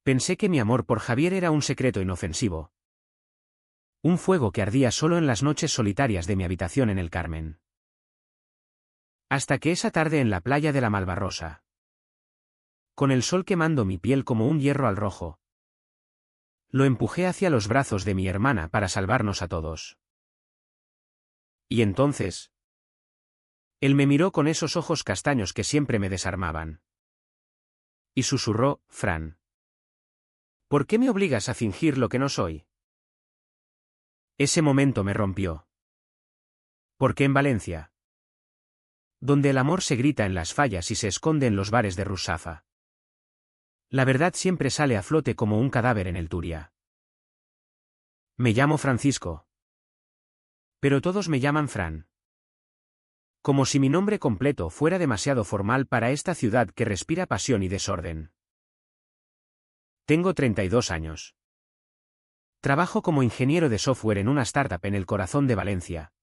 Pensé que mi amor por Javier era un secreto inofensivo. Un fuego que ardía solo en las noches solitarias de mi habitación en el Carmen. Hasta que esa tarde en la playa de la Malvarrosa, con el sol quemando mi piel como un hierro al rojo, lo empujé hacia los brazos de mi hermana para salvarnos a todos. Y entonces, él me miró con esos ojos castaños que siempre me desarmaban. Y susurró: Fran, ¿por qué me obligas a fingir lo que no soy? Ese momento me rompió. Porque en Valencia, donde el amor se grita en las fallas y se esconde en los bares de Rusafa, la verdad siempre sale a flote como un cadáver en el Turia. Me llamo Francisco. Pero todos me llaman Fran. Como si mi nombre completo fuera demasiado formal para esta ciudad que respira pasión y desorden. Tengo 32 años. Trabajo como ingeniero de software en una startup en el corazón de Valencia,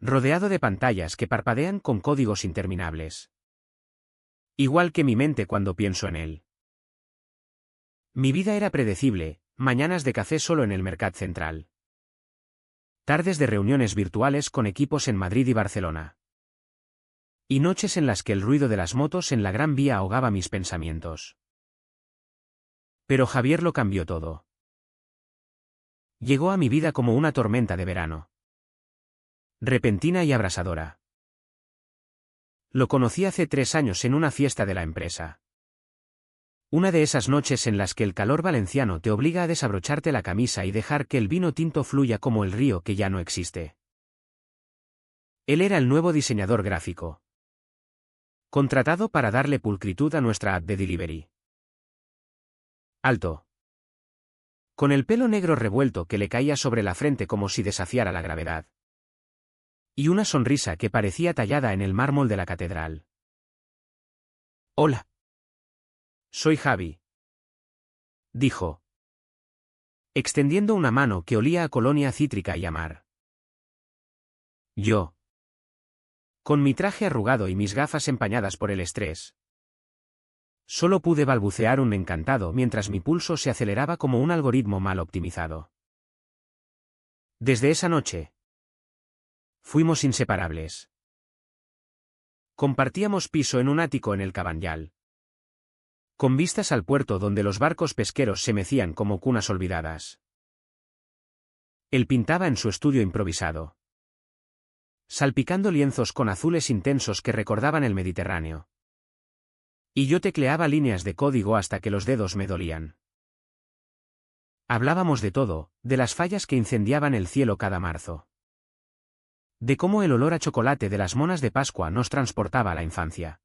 rodeado de pantallas que parpadean con códigos interminables. Igual que mi mente cuando pienso en él. Mi vida era predecible: mañanas de café solo en el Mercat Central. Tardes de reuniones virtuales con equipos en Madrid y Barcelona. Y noches en las que el ruido de las motos en la Gran Vía ahogaba mis pensamientos. Pero Javier lo cambió todo. Llegó a mi vida como una tormenta de verano. Repentina y abrasadora. Lo conocí hace 3 años en una fiesta de la empresa. Una de esas noches en las que el calor valenciano te obliga a desabrocharte la camisa y dejar que el vino tinto fluya como el río que ya no existe. Él era el nuevo diseñador gráfico, contratado para darle pulcritud a nuestra app de delivery. Alto, con el pelo negro revuelto que le caía sobre la frente como si desafiara la gravedad. Y una sonrisa que parecía tallada en el mármol de la catedral. Hola. Soy Javi, dijo, extendiendo una mano que olía a colonia cítrica y a mar. Yo, con mi traje arrugado y mis gafas empañadas por el estrés, solo pude balbucear un encantado mientras mi pulso se aceleraba como un algoritmo mal optimizado. Desde esa noche, fuimos inseparables. Compartíamos piso en un ático en el Cabanyal, con vistas al puerto donde los barcos pesqueros se mecían como cunas olvidadas. Él pintaba en su estudio improvisado, salpicando lienzos con azules intensos que recordaban el Mediterráneo. Y yo tecleaba líneas de código hasta que los dedos me dolían. Hablábamos de todo, de las fallas que incendiaban el cielo cada marzo. De cómo el olor a chocolate de las monas de Pascua nos transportaba a la infancia.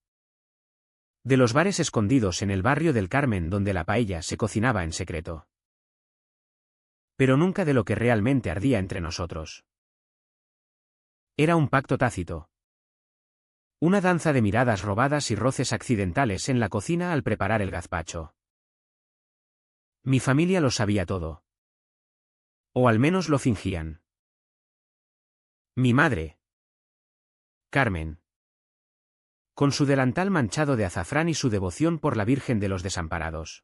De los bares escondidos en el barrio del Carmen donde la paella se cocinaba en secreto. Pero nunca de lo que realmente ardía entre nosotros. Era un pacto tácito. Una danza de miradas robadas y roces accidentales en la cocina al preparar el gazpacho. Mi familia lo sabía todo. O al menos lo fingían. Mi madre, Carmen, con su delantal manchado de azafrán y su devoción por la Virgen de los Desamparados,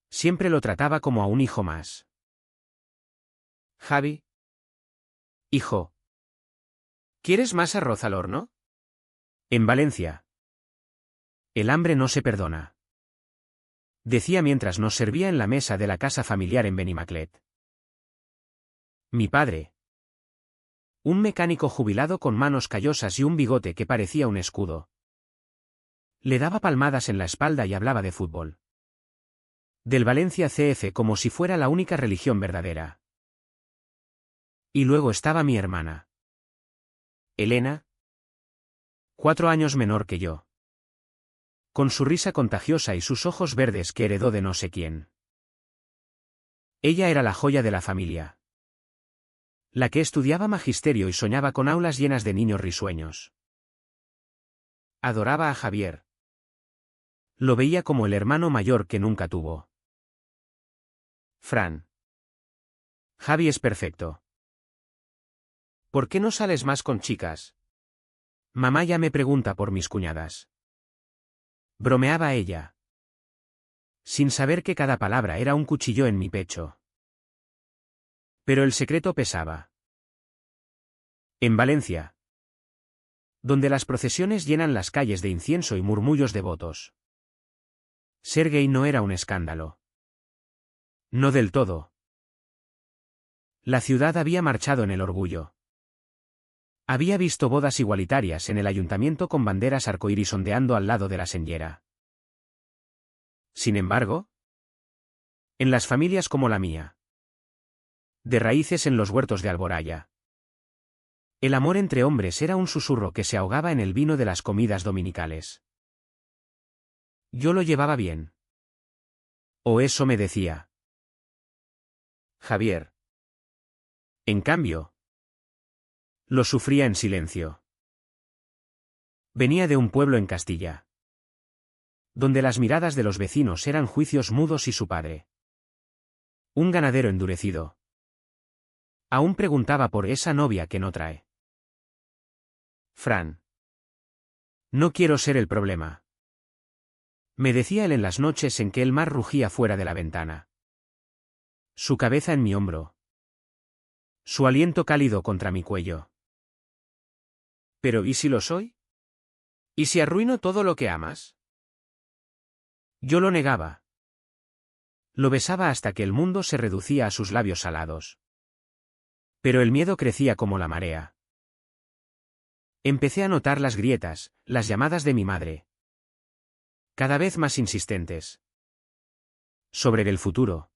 siempre lo trataba como a un hijo más. Javi. Hijo. ¿Quieres más arroz al horno? En Valencia, el hambre no se perdona, decía mientras nos servía en la mesa de la casa familiar en Benimaclet. Mi padre, un mecánico jubilado con manos callosas y un bigote que parecía un escudo, le daba palmadas en la espalda y hablaba de fútbol. Del Valencia CF como si fuera la única religión verdadera. Y luego estaba mi hermana, Elena, 4 años menor que yo, con su risa contagiosa y sus ojos verdes que heredó de no sé quién. Ella era la joya de la familia, la que estudiaba magisterio y soñaba con aulas llenas de niños risueños. Adoraba a Javier. Lo veía como el hermano mayor que nunca tuvo. Fran. Javi es perfecto. ¿Por qué no sales más con chicas? Mamá ya me pregunta por mis cuñadas. Bromeaba ella. sin saber que cada palabra era un cuchillo en mi pecho. Pero el secreto pesaba. En Valencia, donde las procesiones llenan las calles de incienso y murmullos devotos, ser gay no era un escándalo. No del todo. La ciudad había marchado en el orgullo. Había visto bodas igualitarias en el ayuntamiento con banderas arcoíris ondeando al lado de la señera. Sin embargo, en las familias como la mía, de raíces en los huertos de Alboraya, el amor entre hombres era un susurro que se ahogaba en el vino de las comidas dominicales. Yo lo llevaba bien. O eso me decía Javier. En cambio, lo sufría en silencio. Venía de un pueblo en Castilla, donde las miradas de los vecinos eran juicios mudos y su padre, un ganadero endurecido, aún preguntaba por esa novia que no trae. Fran. No quiero ser el problema, me decía él en las noches en que el mar rugía fuera de la ventana. Su cabeza en mi hombro, su aliento cálido contra mi cuello. Pero ¿y si lo soy? ¿Y si arruino todo lo que amas? Yo lo negaba. Lo besaba hasta que el mundo se reducía a sus labios salados. Pero el miedo crecía como la marea. Empecé a notar las grietas, las llamadas de mi madre, cada vez más insistentes, sobre el futuro.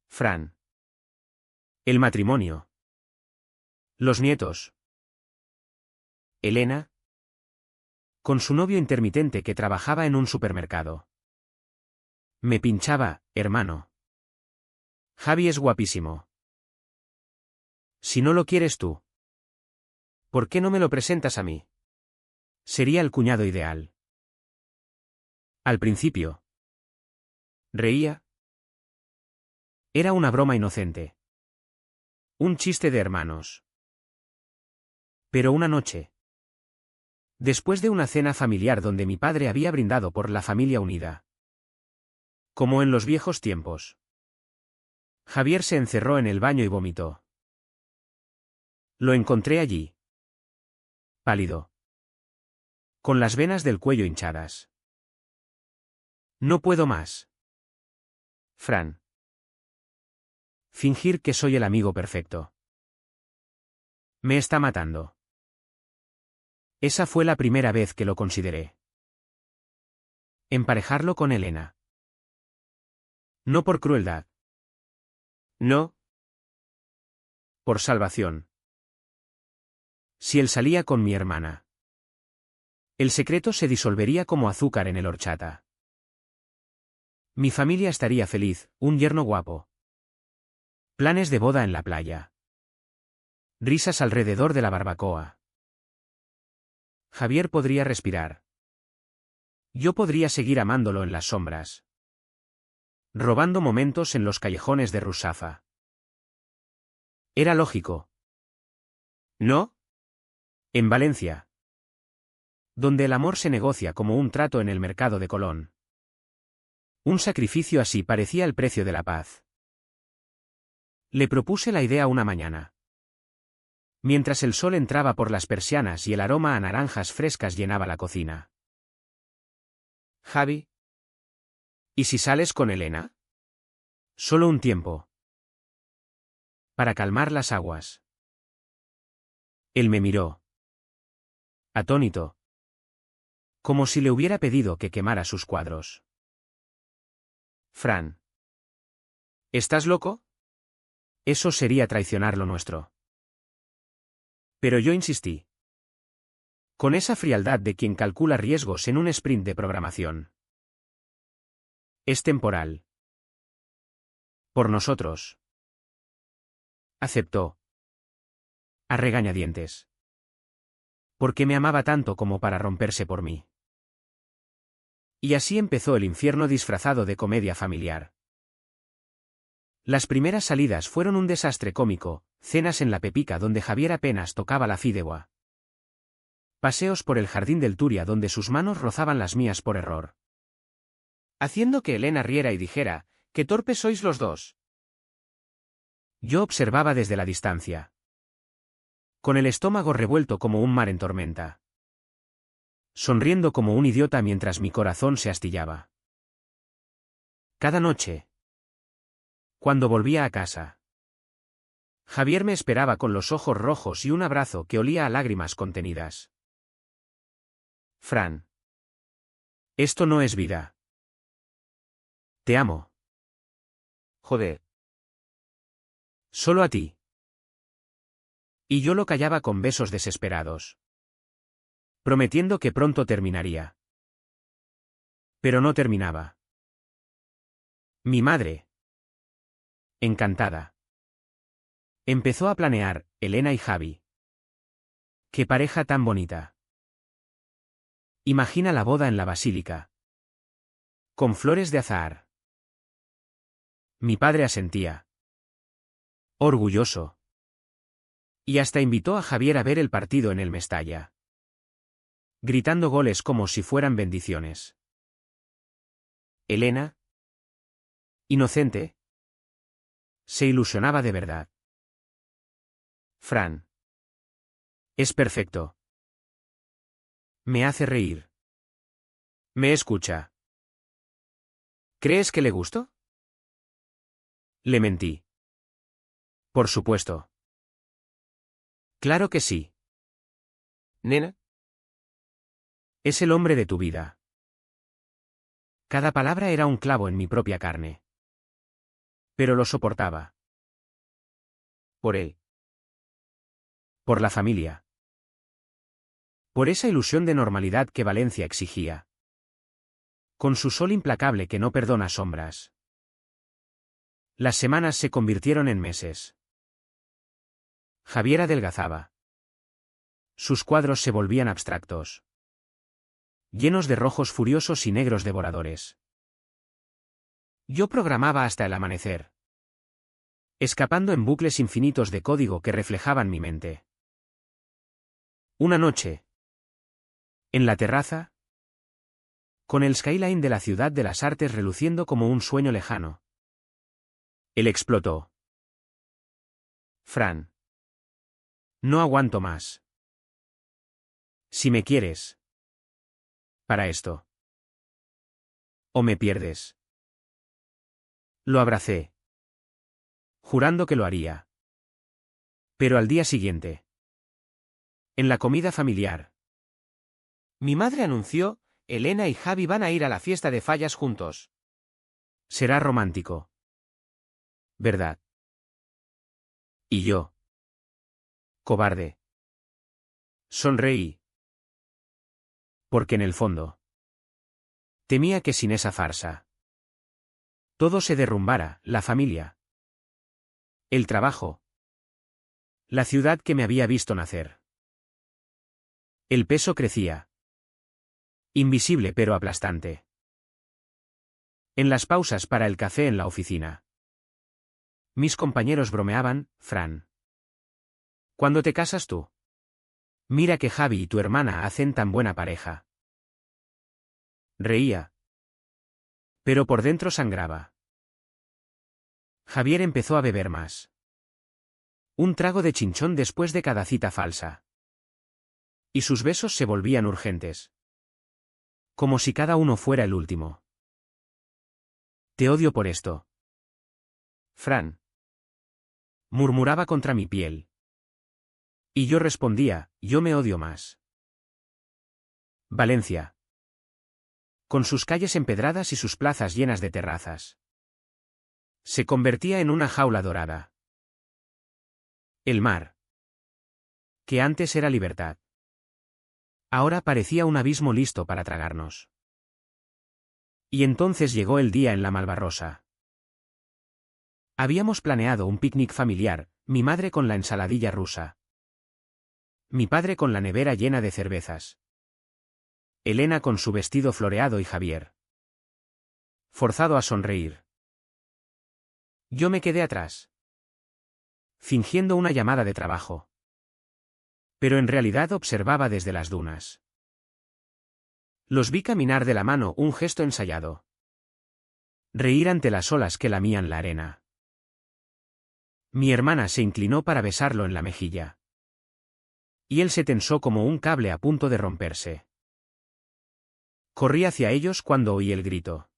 Fran. El matrimonio. Los nietos. Elena, con su novio intermitente que trabajaba en un supermercado. Me pinchaba, hermano. Javi es guapísimo. Si no lo quieres tú, ¿por qué no me lo presentas a mí? Sería el cuñado ideal. Al principio, reía. Era una broma inocente. Un chiste de hermanos. Pero una noche, después de una cena familiar donde mi padre había brindado por la familia unida, como en los viejos tiempos, Javier se encerró en el baño y vomitó. Lo encontré allí, pálido, con las venas del cuello hinchadas. No puedo más. Fran. Fingir que soy el amigo perfecto. Me está matando. Esa fue la primera vez que lo consideré. Emparejarlo con Elena. No por crueldad. No. Por salvación. Si él salía con mi hermana, el secreto se disolvería como azúcar en el horchata. Mi familia estaría feliz, un yerno guapo. Planes de boda en la playa. Risas alrededor de la barbacoa. Javier podría respirar. Yo podría seguir amándolo en las sombras, robando momentos en los callejones de Rusafa. Era lógico. ¿No? En Valencia, donde el amor se negocia como un trato en el mercado de Colón. Un sacrificio así parecía el precio de la paz. Le propuse la idea una mañana, mientras el sol entraba por las persianas y el aroma a naranjas frescas llenaba la cocina. Javi, ¿y si sales con Elena? Solo un tiempo. Para calmar las aguas. Él me miró, atónito, como si le hubiera pedido que quemara sus cuadros. Fran. ¿Estás loco? Eso sería traicionar lo nuestro. Pero yo insistí. Con esa frialdad de quien calcula riesgos en un sprint de programación. Es temporal. Por nosotros. Aceptó. A regañadientes. Porque me amaba tanto como para romperse por mí. Y así empezó el infierno disfrazado de comedia familiar. Las primeras salidas fueron un desastre cómico, cenas en la Pepica donde Javier apenas tocaba la fideuá. Paseos por el jardín del Turia donde sus manos rozaban las mías por error. haciendo que Elena riera y dijera, «¡Qué torpes sois los dos!». Yo observaba desde la distancia, con el estómago revuelto como un mar en tormenta, sonriendo como un idiota mientras mi corazón se astillaba. Cada noche, cuando volvía a casa, Javier me esperaba con los ojos rojos y un abrazo que olía a lágrimas contenidas. Fran. Esto no es vida. Te amo. Joder. Solo a ti. Y yo lo callaba con besos desesperados, prometiendo que pronto terminaría. Pero no terminaba. Mi madre, encantada, empezó a planear, Elena y Javi. ¡Qué pareja tan bonita! Imagina la boda en la basílica, con flores de azahar. Mi padre asentía, orgulloso. Y hasta invitó a Javier a ver el partido en el Mestalla, gritando goles como si fueran bendiciones. Elena, inocente, se ilusionaba de verdad. Fran. Es perfecto. Me hace reír. Me escucha. ¿Crees que le gusto? Le mentí. Por supuesto. Claro que sí. Nena. Es el hombre de tu vida. Cada palabra era un clavo en mi propia carne. Pero lo soportaba. Por él. Por la familia. Por esa ilusión de normalidad que Valencia exigía. Con su sol implacable que no perdona sombras. Las semanas se convirtieron en meses. Javier adelgazaba. Sus cuadros se volvían abstractos, llenos de rojos furiosos y negros devoradores. Yo programaba hasta el amanecer, escapando en bucles infinitos de código que reflejaban mi mente. Una noche, en la terraza, con el skyline de la ciudad de las artes reluciendo como un sueño lejano, él explotó. Fran. No aguanto más. Si me quieres para esto, o me pierdes. Lo abracé, jurando que lo haría. Pero al día siguiente, en la comida familiar, mi madre anunció, Elena y Javi van a ir a la fiesta de Fallas juntos. Será romántico, ¿verdad? Y yo, cobarde, sonreí. Porque en el fondo, temía que sin esa farsa, todo se derrumbara, la familia, el trabajo, la ciudad que me había visto nacer. El peso crecía. Invisible pero aplastante. En las pausas para el café en la oficina, mis compañeros bromeaban, Fran. ¿Cuándo te casas tú? Mira que Javi y tu hermana hacen tan buena pareja. Reía. Pero por dentro sangraba. Javier empezó a beber más. Un trago de chinchón después de cada cita falsa. Y sus besos se volvían urgentes. Como si cada uno fuera el último. Te odio por esto. Fran. Murmuraba contra mi piel. Y yo respondía, yo me odio más. Valencia. Con sus calles empedradas y sus plazas llenas de terrazas. Se convertía en una jaula dorada. El mar, que antes era libertad, ahora parecía un abismo listo para tragarnos. Y entonces llegó el día en la Malvarrosa. Habíamos planeado un picnic familiar, mi madre con la ensaladilla rusa. Mi padre con la nevera llena de cervezas. Elena con su vestido floreado y Javier, forzado a sonreír. Yo me quedé atrás, fingiendo una llamada de trabajo. Pero en realidad observaba desde las dunas. Los vi caminar de la mano, un gesto ensayado. Reír ante las olas que lamían la arena. Mi hermana se inclinó para besarlo en la mejilla. Y él se tensó como un cable a punto de romperse. Corrí hacia ellos cuando oí el grito.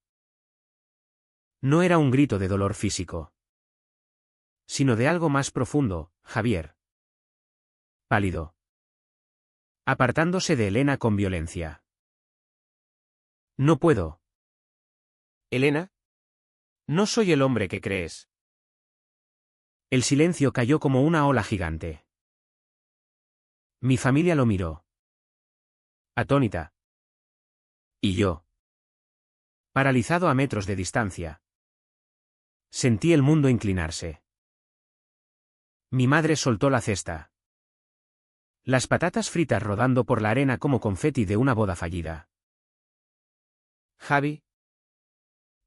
No era un grito de dolor físico, sino de algo más profundo, Javier. Pálido. Apartándose de Elena con violencia. No puedo. Elena. No soy el hombre que crees. El silencio cayó como una ola gigante. Mi familia lo miró. Atónita. Y yo. Paralizado a metros de distancia. Sentí el mundo inclinarse. Mi madre soltó la cesta. Las patatas fritas rodando por la arena como confeti de una boda fallida. Javi.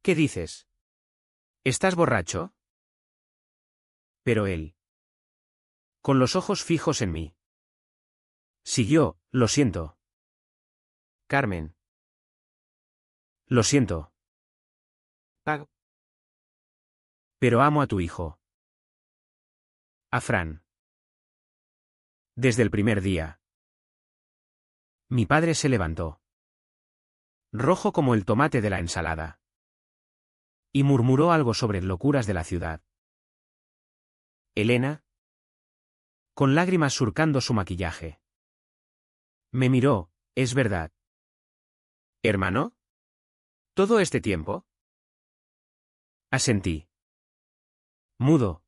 ¿Qué dices? ¿Estás borracho? Pero él. Con los ojos fijos en mí. Siguió, lo siento. Carmen. Lo siento. Pago. Pero amo a tu hijo. A Fran. Desde el primer día. Mi padre se levantó. Rojo como el tomate de la ensalada. Y murmuró algo sobre locuras de la ciudad. Elena. Con lágrimas surcando su maquillaje. Me miró, es verdad. ¿Hermano? ¿Todo este tiempo? Asentí. Mudo.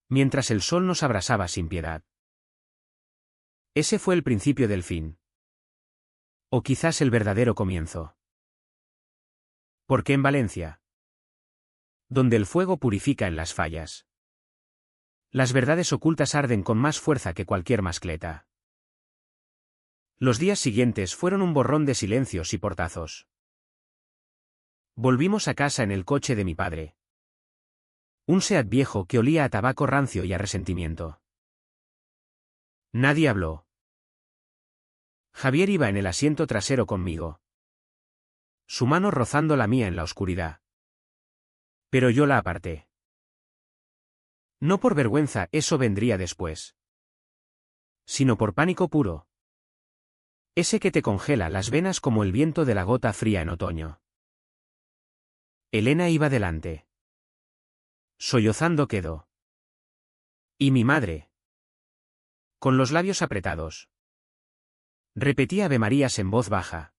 Mientras el sol nos abrasaba sin piedad. Ese fue el principio del fin. O quizás el verdadero comienzo. Porque en Valencia, donde el fuego purifica en las fallas, las verdades ocultas arden con más fuerza que cualquier mascleta. Los días siguientes fueron un borrón de silencios y portazos. Volvimos a casa en el coche de mi padre. Un Seat viejo que olía a tabaco rancio y a resentimiento. Nadie habló. Javier iba en el asiento trasero conmigo. Su mano rozando la mía en la oscuridad. Pero yo la aparté. No por vergüenza, eso vendría después. Sino por pánico puro. Ese que te congela las venas como el viento de la gota fría en otoño. Elena iba delante. Sollozando quedó. Y mi madre. Con los labios apretados. Repetía avemarías en voz baja.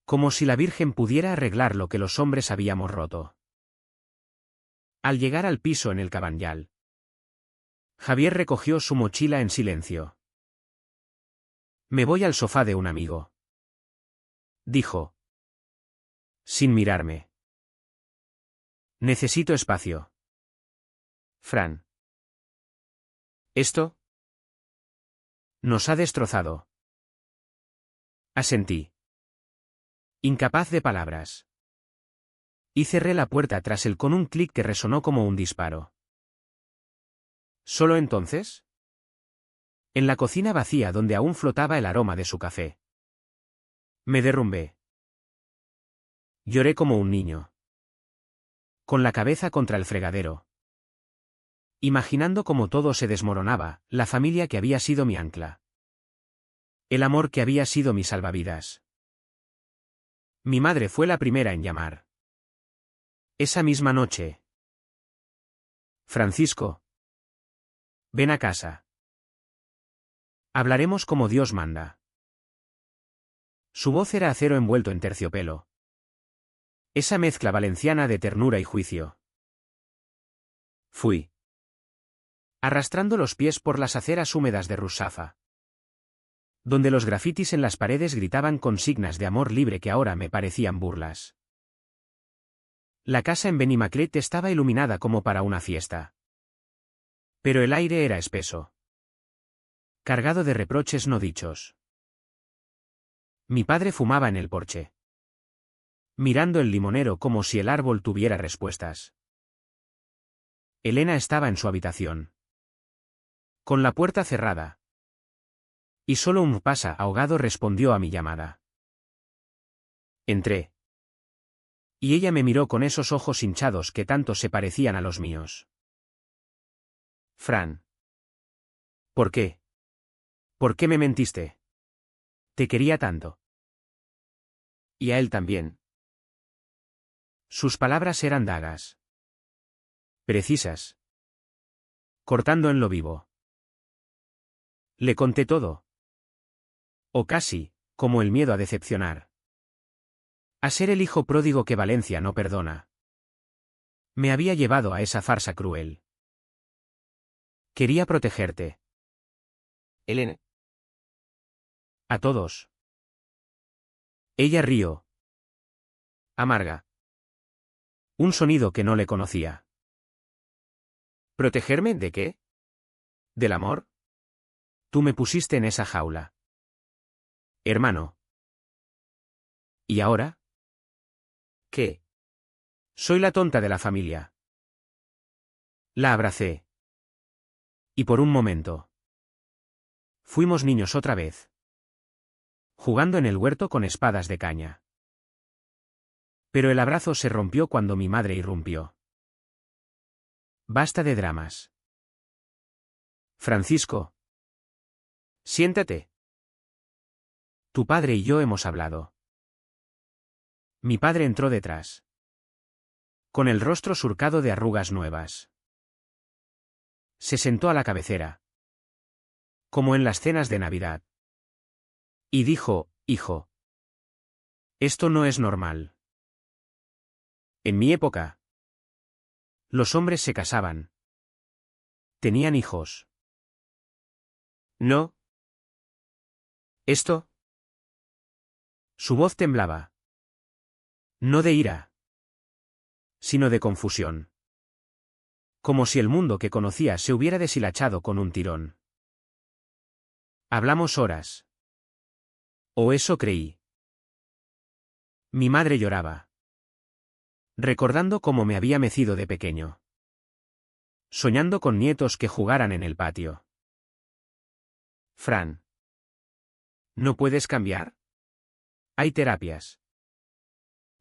Como si la Virgen pudiera arreglar lo que los hombres habíamos roto. Al llegar al piso en el Cabanyal, Javier recogió su mochila en silencio. Me voy al sofá de un amigo. Dijo. Sin mirarme. Necesito espacio. Fran. ¿Esto? Nos ha destrozado. Asentí. Incapaz de palabras. Y cerré la puerta tras él con un clic que resonó como un disparo. ¿Solo entonces? En la cocina vacía donde aún flotaba el aroma de su café. Me derrumbé. Lloré como un niño. Con la cabeza contra el fregadero. Imaginando cómo todo se desmoronaba, la familia que había sido mi ancla. El amor que había sido mi salvavidas. Mi madre fue la primera en llamar. Esa misma noche. Francisco. Ven a casa. Hablaremos como Dios manda. Su voz era acero envuelto en terciopelo. Esa mezcla valenciana de ternura y juicio. Fui. Arrastrando los pies por las aceras húmedas de Rusafa. Donde los grafitis en las paredes gritaban consignas de amor libre que ahora me parecían burlas. La casa en Benimaclet estaba iluminada como para una fiesta. Pero el aire era espeso. Cargado de reproches no dichos. Mi padre fumaba en el porche. Mirando el limonero como si el árbol tuviera respuestas. Elena estaba en su habitación. Con la puerta cerrada. Y solo un pasa ahogado respondió a mi llamada. Entré. Y ella me miró con esos ojos hinchados que tanto se parecían a los míos. Fran. ¿Por qué? ¿Por qué me mentiste? Te quería tanto. Y a él también. Sus palabras eran dagas. Precisas. Cortando en lo vivo. Le conté todo. O casi, como el miedo a decepcionar. A ser el hijo pródigo que Valencia no perdona. Me había llevado a esa farsa cruel. Quería protegerte. Elena. A todos. Ella rió. Amarga. Un sonido que no le conocía. ¿Protegerme de qué? ¿Del amor? Tú me pusiste en esa jaula. Hermano. ¿Y ahora? ¿Qué? Soy la tonta de la familia. La abracé. Y por un momento. Fuimos niños otra vez. Jugando en el huerto con espadas de caña. Pero el abrazo se rompió cuando mi madre irrumpió. Basta de dramas. Francisco. Siéntate. Tu padre y yo hemos hablado. Mi padre entró detrás. Con el rostro surcado de arrugas nuevas. Se sentó a la cabecera. Como en las cenas de Navidad. Y dijo, hijo. Esto no es normal. En mi época. Los hombres se casaban. Tenían hijos. No. ¿Esto? Su voz temblaba. No de ira. Sino de confusión. Como si el mundo que conocía se hubiera deshilachado con un tirón. Hablamos horas. O eso creí. Mi madre lloraba. Recordando cómo me había mecido de pequeño. Soñando con nietos que jugaran en el patio. Fran. ¿No puedes cambiar? Hay terapias.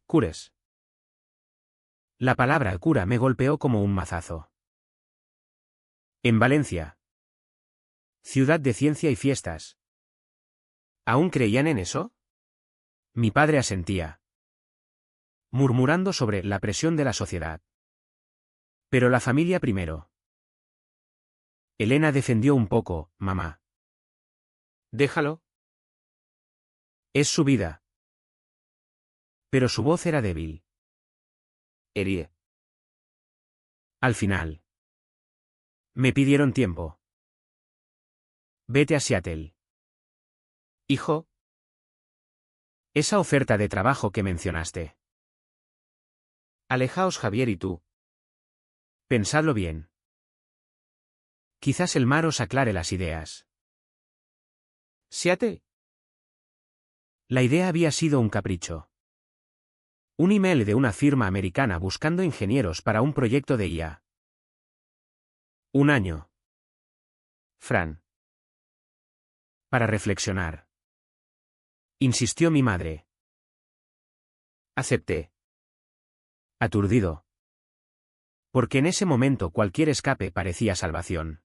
Cures. La palabra cura me golpeó como un mazazo. En Valencia. Ciudad de ciencia y fiestas. ¿Aún creían en eso? Mi padre asentía. Murmurando sobre la presión de la sociedad. Pero la familia primero. Elena defendió un poco, mamá. Déjalo. Es su vida. Pero su voz era débil. Herie. Al final. Me pidieron tiempo. Vete a Seattle. Hijo. Esa oferta de trabajo que mencionaste. Alejaos Javier y tú. Pensadlo bien. Quizás el mar os aclare las ideas. Seattle. La idea había sido un capricho. Un email de una firma americana buscando ingenieros para un proyecto de IA. Un año. Fran. Para reflexionar. Insistió mi madre. Acepté. Aturdido. Porque en ese momento cualquier escape parecía salvación.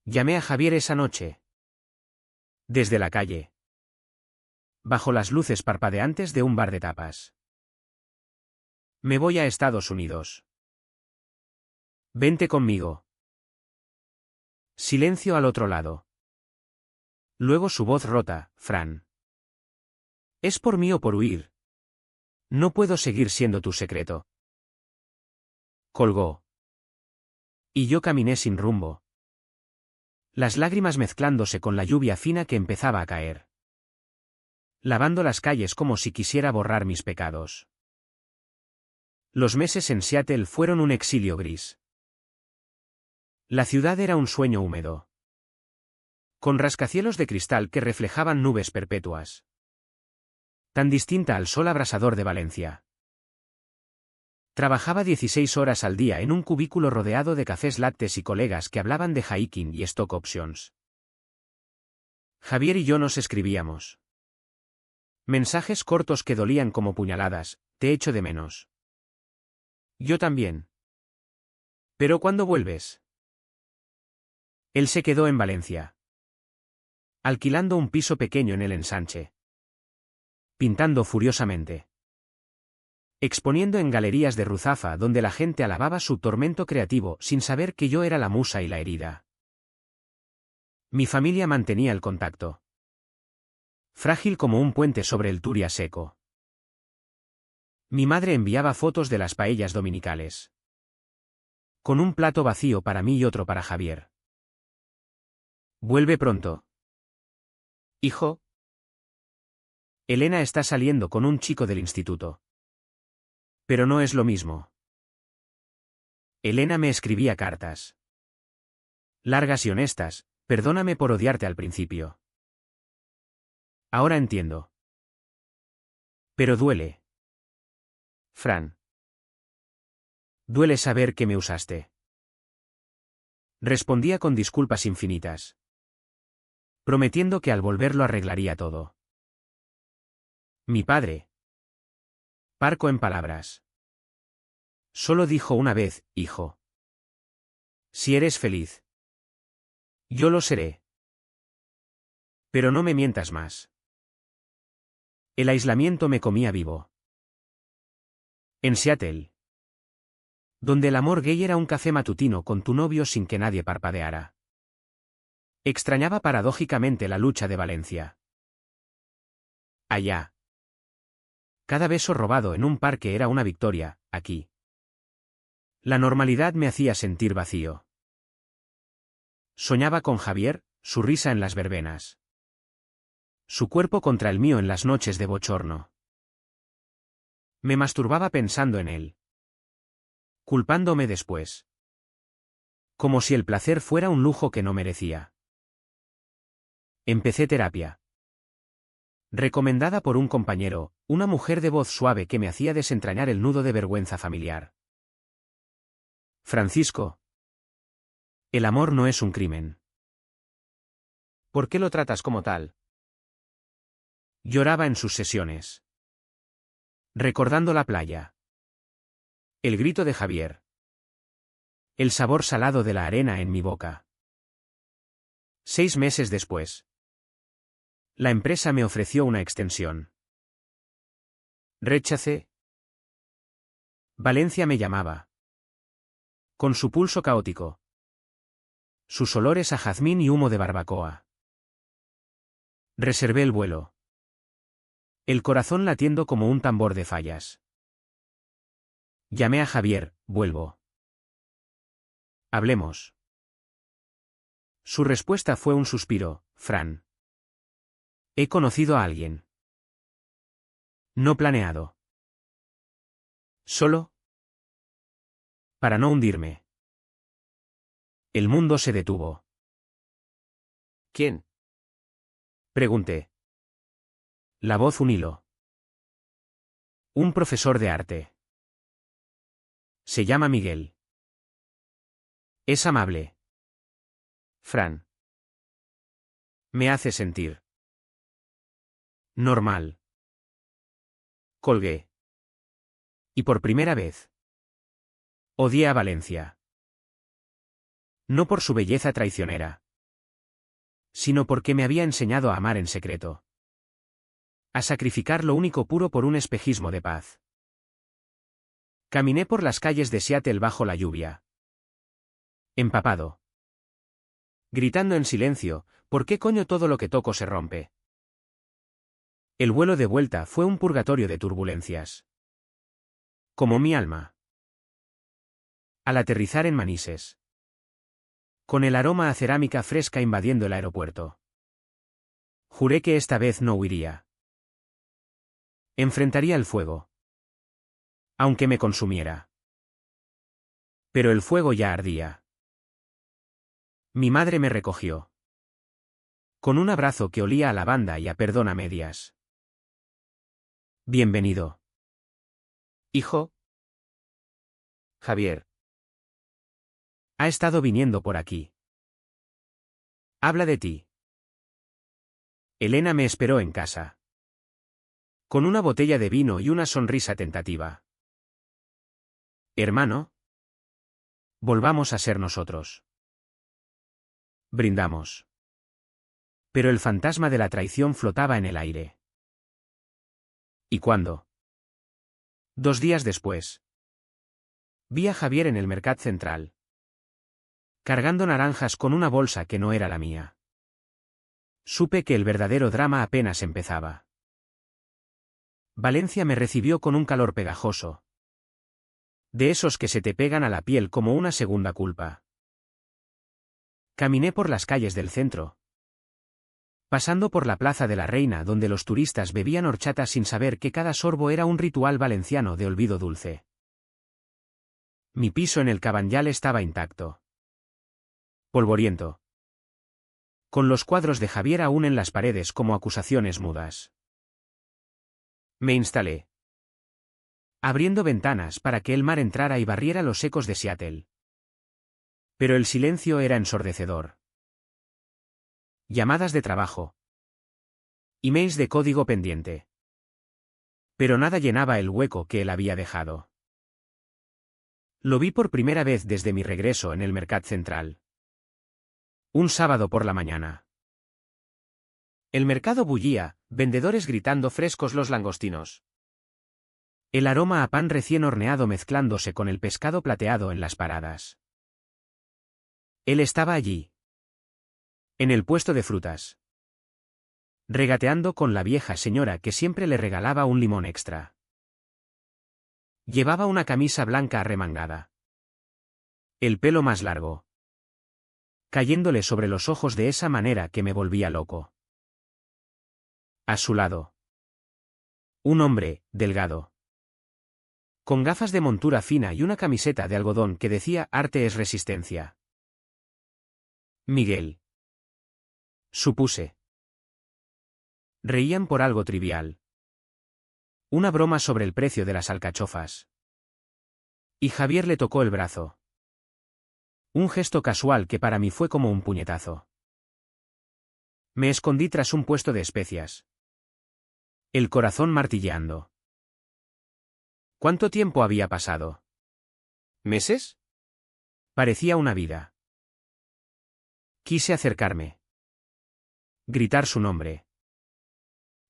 Llamé a Javier esa noche. Desde la calle. Bajo las luces parpadeantes de un bar de tapas. Me voy a Estados Unidos. Vente conmigo. Silencio al otro lado. Luego su voz rota, Fran. ¿Es por mí o por huir? No puedo seguir siendo tu secreto. Colgó. Y yo caminé sin rumbo. Las lágrimas mezclándose con la lluvia fina que empezaba a caer. Lavando las calles como si quisiera borrar mis pecados. Los meses en Seattle fueron un exilio gris. La ciudad era un sueño húmedo. Con rascacielos de cristal que reflejaban nubes perpetuas. Tan distinta al sol abrasador de Valencia. Trabajaba 16 horas al día en un cubículo rodeado de cafés lattes y colegas que hablaban de hiking y stock options. Javier y yo nos escribíamos. Mensajes cortos que dolían como puñaladas, te echo de menos. Yo también. ¿Pero cuándo vuelves? Él se quedó en Valencia, alquilando un piso pequeño en el Ensanche, pintando furiosamente, exponiendo en galerías de Ruzafa donde la gente alababa su tormento creativo sin saber que yo era la musa y la herida. Mi familia mantenía el contacto, frágil como un puente sobre el Turia seco. Mi madre enviaba fotos de las paellas dominicales, con un plato vacío para mí y otro para Javier. Vuelve pronto. Hijo. Elena está saliendo con un chico del instituto. Pero no es lo mismo. Elena me escribía cartas. Largas y honestas, perdóname por odiarte al principio. Ahora entiendo. Pero duele. Fran. Duele saber que me usaste. Respondía con disculpas infinitas, prometiendo que al volver lo arreglaría todo. Mi padre, parco en palabras, solo dijo una vez, hijo. Si eres feliz, yo lo seré. Pero no me mientas más. El aislamiento me comía vivo. En Seattle, donde el amor gay era un café matutino con tu novio sin que nadie parpadeara. Extrañaba paradójicamente la lucha de Valencia. Allá. Cada beso robado en un parque era una victoria, aquí. La normalidad me hacía sentir vacío. Soñaba con Javier, su risa en las verbenas, su cuerpo contra el mío en las noches de bochorno. Me masturbaba pensando en él, culpándome después. Como si el placer fuera un lujo que no merecía. Empecé terapia. Recomendada por un compañero, una mujer de voz suave que me hacía desentrañar el nudo de vergüenza familiar. Francisco. El amor no es un crimen. ¿Por qué lo tratas como tal? Lloraba en sus sesiones, recordando la playa. El grito de Javier. El sabor salado de la arena en mi boca. 6 meses después. La empresa me ofreció una extensión. Rechacé. Valencia me llamaba. Con su pulso caótico. Sus olores a jazmín y humo de barbacoa. Reservé el vuelo. El corazón latiendo como un tambor de fallas. Llamé a Javier, vuelvo. Hablemos. Su respuesta fue un suspiro, Fran. He conocido a alguien. No planeado. Solo. Para no hundirme. El mundo se detuvo. ¿Quién? Pregunté. La voz un hilo. Un profesor de arte. Se llama Miguel. Es amable. Fran. Me hace sentir normal. Colgué. Y por primera vez. Odié a Valencia. No por su belleza traicionera, sino porque me había enseñado a amar en secreto. A sacrificar lo único puro por un espejismo de paz. Caminé por las calles de Seattle bajo la lluvia. Empapado. Gritando en silencio, ¿por qué coño todo lo que toco se rompe? El vuelo de vuelta fue un purgatorio de turbulencias. Como mi alma. Al aterrizar en Manises. Con el aroma a cerámica fresca invadiendo el aeropuerto. Juré que esta vez no huiría. Enfrentaría el fuego. Aunque me consumiera. Pero el fuego ya ardía. Mi madre me recogió. Con un abrazo que olía a lavanda y a perdón a medias. Bienvenido. Hijo. Javier. Ha estado viniendo por aquí. Habla de ti. Elena me esperó en casa. Con una botella de vino y una sonrisa tentativa. Hermano. Volvamos a ser nosotros. Brindamos. Pero el fantasma de la traición flotaba en el aire. ¿Y cuándo? 2 días después. Vi a Javier en el Mercat Central, cargando naranjas con una bolsa que no era la mía. Supe que el verdadero drama apenas empezaba. Valencia me recibió con un calor pegajoso. De esos que se te pegan a la piel como una segunda culpa. Caminé por las calles del centro, pasando por la Plaza de la Reina donde los turistas bebían horchata sin saber que cada sorbo era un ritual valenciano de olvido dulce. Mi piso en el Cabanyal estaba intacto. Polvoriento. Con los cuadros de Javier aún en las paredes como acusaciones mudas. Me instalé, abriendo ventanas para que el mar entrara y barriera los ecos de Seattle. Pero el silencio era ensordecedor. Llamadas de trabajo. Emails de código pendiente. Pero nada llenaba el hueco que él había dejado. Lo vi por primera vez desde mi regreso en el Mercat Central. Un sábado por la mañana. El mercado bullía, vendedores gritando frescos los langostinos. El aroma a pan recién horneado mezclándose con el pescado plateado en las paradas. Él estaba allí. En el puesto de frutas. Regateando con la vieja señora que siempre le regalaba un limón extra. Llevaba una camisa blanca arremangada. El pelo más largo. Cayéndole sobre los ojos de esa manera que me volvía loco. A su lado. Un hombre, delgado. Con gafas de montura fina y una camiseta de algodón que decía «Arte es resistencia». Miguel. Supuse. Reían por algo trivial. Una broma sobre el precio de las alcachofas. Y Javier le tocó el brazo. Un gesto casual que para mí fue como un puñetazo. Me escondí tras un puesto de especias. El corazón martilleando. ¿Cuánto tiempo había pasado? ¿Meses? Parecía una vida. Quise acercarme. Gritar su nombre.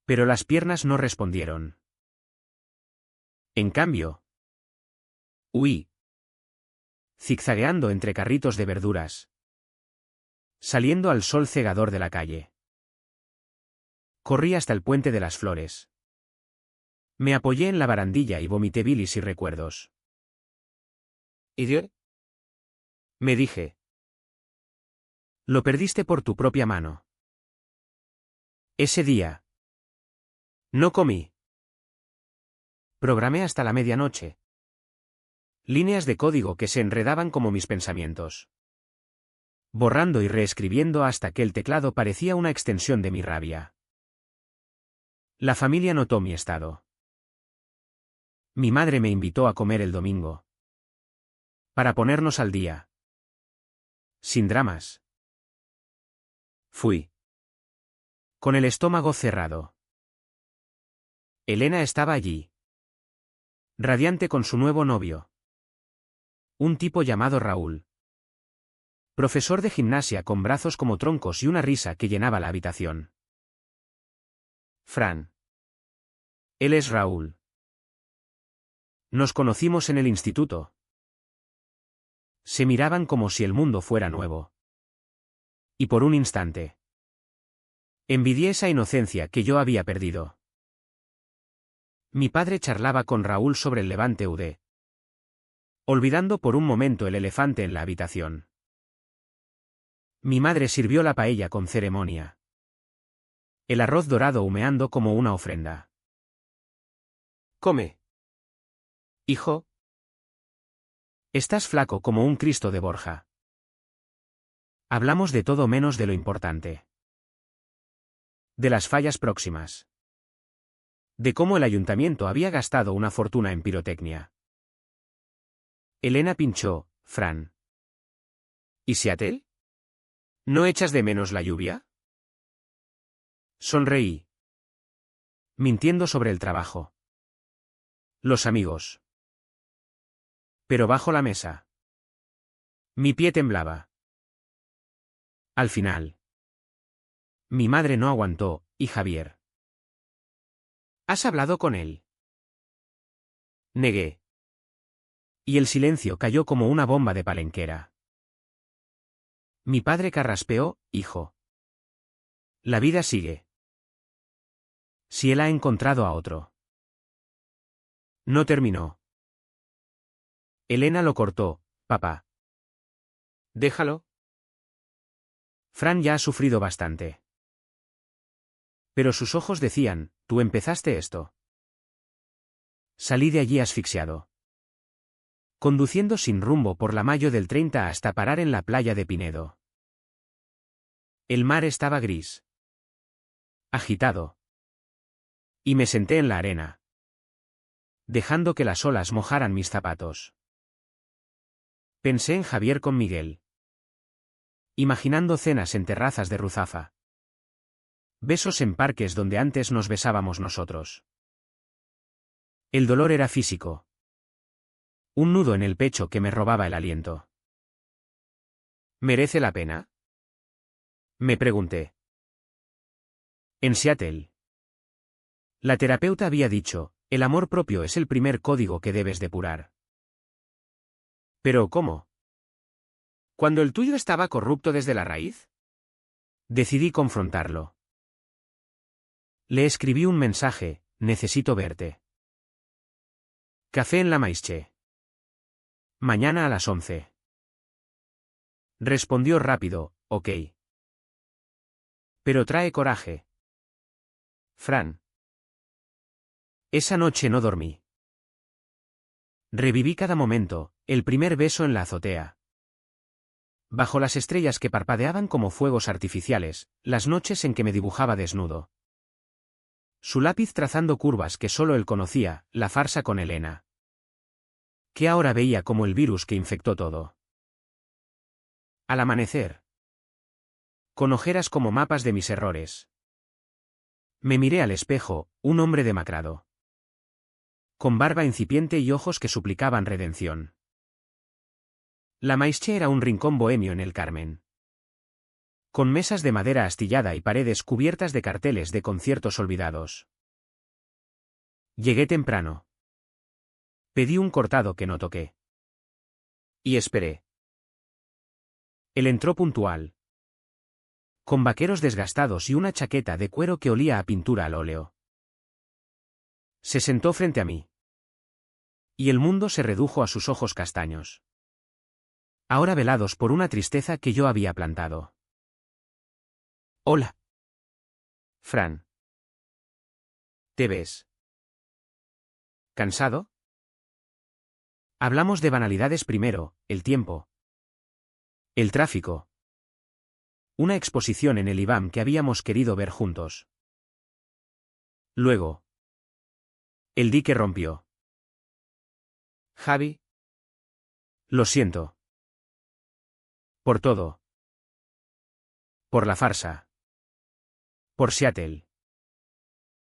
Pero las piernas no respondieron. En cambio, huí. Zigzagueando entre carritos de verduras. Saliendo al sol cegador de la calle. Corrí hasta el puente de las flores. Me apoyé en la barandilla y vomité bilis y recuerdos. ¿Idiot? Me dije. Lo perdiste por tu propia mano. Ese día. No comí. Programé hasta la medianoche. Líneas de código que se enredaban como mis pensamientos. Borrando y reescribiendo hasta que el teclado parecía una extensión de mi rabia. La familia notó mi estado. Mi madre me invitó a comer el domingo. Para ponernos al día. Sin dramas. Fui. Con el estómago cerrado. Elena estaba allí. Radiante con su nuevo novio. Un tipo llamado Raúl. Profesor de gimnasia con brazos como troncos y una risa que llenaba la habitación. Fran. Él es Raúl. Nos conocimos en el instituto. Se miraban como si el mundo fuera nuevo. Y por un instante. Envidié esa inocencia que yo había perdido. Mi padre charlaba con Raúl sobre el Levante UD. Olvidando por un momento el elefante en la habitación. Mi madre sirvió la paella con ceremonia. El arroz dorado humeando como una ofrenda. Come. Hijo. Estás flaco como un Cristo de Borja. Hablamos de todo menos de lo importante. De las fallas próximas. De cómo el ayuntamiento había gastado una fortuna en pirotecnia. Elena pinchó, Fran. ¿Y Seattle? ¿No echas de menos la lluvia? Sonreí. Mintiendo sobre el trabajo. Los amigos. Pero bajo la mesa. Mi pie temblaba. Al final. Mi madre no aguantó, y Javier. ¿Has hablado con él? Negué. Y el silencio cayó como una bomba de palenquera. Mi padre carraspeó, hijo. La vida sigue. Si él ha encontrado a otro. No terminó. Elena lo cortó, papá. Déjalo. Fran ya ha sufrido bastante. Pero sus ojos decían, tú empezaste esto. Salí de allí asfixiado. Conduciendo sin rumbo por la Mayo del 30 hasta parar en la playa de Pinedo. El mar estaba gris. Agitado. Y me senté en la arena. Dejando que las olas mojaran mis zapatos. Pensé en Javier con Miguel. Imaginando cenas en terrazas de Ruzafa. Besos en parques donde antes nos besábamos nosotros. El dolor era físico. Un nudo en el pecho que me robaba el aliento. ¿Merece la pena? Me pregunté. En Seattle. La terapeuta había dicho, el amor propio es el primer código que debes depurar. ¿Pero cómo? ¿Cuando el tuyo estaba corrupto desde la raíz? Decidí confrontarlo. Le escribí un mensaje, necesito verte. Café en la Maische. Mañana a las 11. Respondió rápido, ok. Pero trae coraje. Fran. Esa noche no dormí. Reviví cada momento, el primer beso en la azotea. Bajo las estrellas que parpadeaban como fuegos artificiales, las noches en que me dibujaba desnudo. Su lápiz trazando curvas que solo él conocía, la farsa con Elena. Que ahora veía como el virus que infectó todo. Al amanecer. Con ojeras como mapas de mis errores. Me miré al espejo, un hombre demacrado. Con barba incipiente y ojos que suplicaban redención. La Maische era un rincón bohemio en el Carmen. Con mesas de madera astillada y paredes cubiertas de carteles de conciertos olvidados. Llegué temprano. Pedí un cortado que no toqué. Y esperé. Él entró puntual. Con vaqueros desgastados y una chaqueta de cuero que olía a pintura al óleo. Se sentó frente a mí. Y el mundo se redujo a sus ojos castaños. Ahora velados por una tristeza que yo había plantado. Hola. Fran. ¿Te ves? ¿Cansado? Hablamos de banalidades primero, el tiempo. El tráfico. Una exposición en el IBAM que habíamos querido ver juntos. Luego. El dique rompió. Javi. Lo siento. Por todo. Por la farsa. Por Seattle.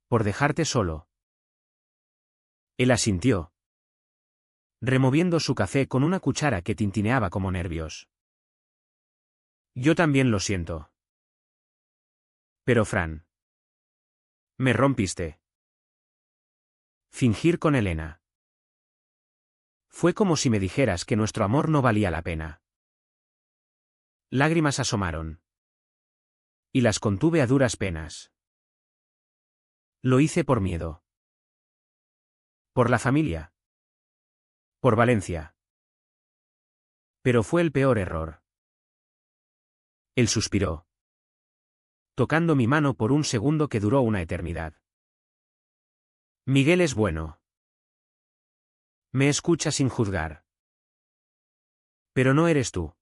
Por dejarte solo. Él asintió. Removiendo su café con una cuchara que tintineaba como nervios. Yo también lo siento. Pero Fran. Me rompiste. Fingir con Elena. Fue como si me dijeras que nuestro amor no valía la pena. Lágrimas asomaron. Y las contuve a duras penas. Lo hice por miedo. Por la familia. Por Valencia. Pero fue el peor error. Él suspiró. Tocando mi mano por un segundo que duró una eternidad. Miguel es bueno. Me escucha sin juzgar. Pero no eres tú.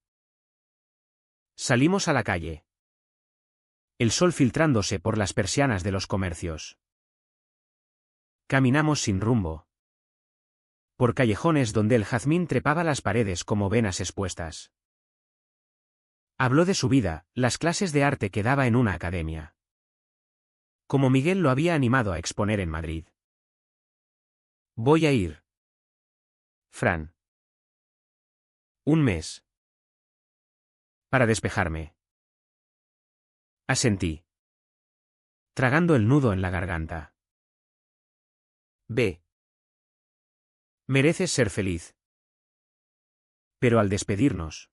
Salimos a la calle. El sol filtrándose por las persianas de los comercios. Caminamos sin rumbo. Por callejones donde el jazmín trepaba las paredes como venas expuestas. Habló de su vida, las clases de arte que daba en una academia. como Miguel lo había animado a exponer en Madrid. Voy a ir. Fran. Un mes. Para despejarme. Asentí, tragando el nudo en la garganta. Ve. Mereces ser feliz. Pero al despedirnos,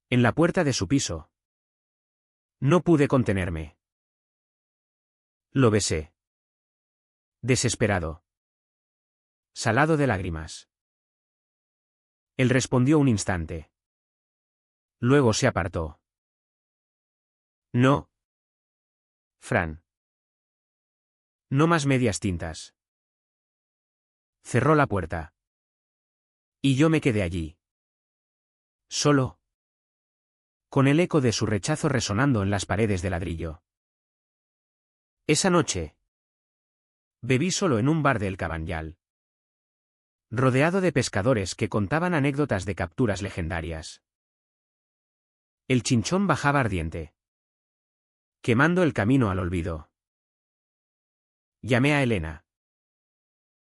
en la puerta de su piso, no pude contenerme. Lo besé. Desesperado. Salado de lágrimas. Él respondió un instante. Luego se apartó. No. Fran. No más medias tintas. Cerró la puerta. Y yo me quedé allí. Solo. Con el eco de su rechazo resonando en las paredes de ladrillo. Esa noche. Bebí solo en un bar del Cabanyal. Rodeado de pescadores que contaban anécdotas de capturas legendarias. El chinchón bajaba ardiente, quemando el camino al olvido. Llamé a Elena.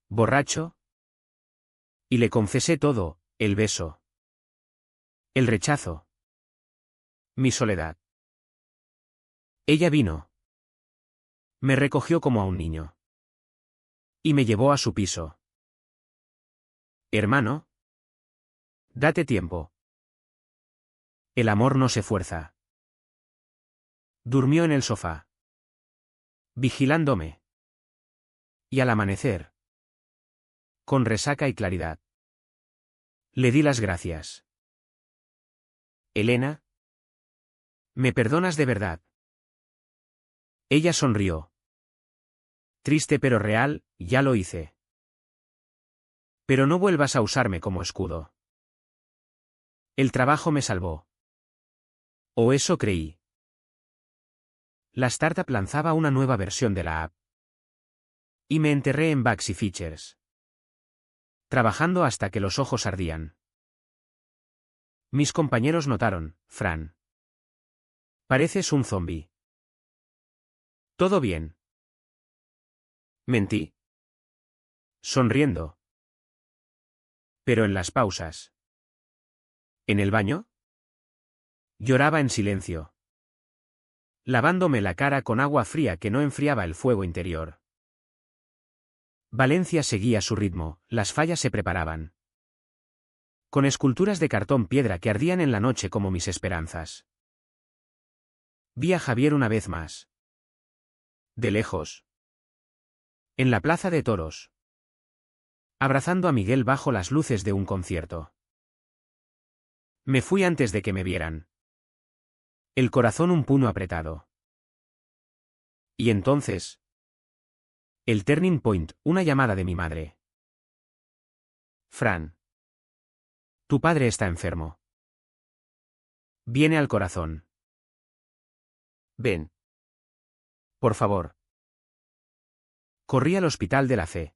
Borracho. Y le confesé todo, el beso. El rechazo. Mi soledad. Ella vino. Me recogió como a un niño. Y me llevó a su piso. Hermano. Date tiempo. El amor no se fuerza. Durmió en el sofá, vigilándome. Y al amanecer, con resaca y claridad, le di las gracias. Elena. ¿Me perdonas de verdad? Ella sonrió. Triste pero real, ya lo hice. Pero no vuelvas a usarme como escudo. El trabajo me salvó. O eso creí. La startup lanzaba una nueva versión de la app. Y me enterré en Bugs y Features. Trabajando hasta que los ojos ardían. Mis compañeros notaron, Fran. Pareces un zombi. ¿Todo bien? Mentí. Sonriendo. Pero en las pausas. ¿En el baño? Lloraba en silencio, lavándome la cara con agua fría que no enfriaba el fuego interior. Valencia seguía su ritmo, las fallas se preparaban. Con esculturas de cartón piedra que ardían en la noche como mis esperanzas. Vi a Javier una vez más. De lejos. En la plaza de toros. Abrazando a Miguel bajo las luces de un concierto. Me fui antes de que me vieran. El corazón un puño apretado. Y entonces. El turning point, una llamada de mi madre. Fran. Tu padre está enfermo. Viene al corazón. Ven. Por favor. Corrí al hospital de la fe.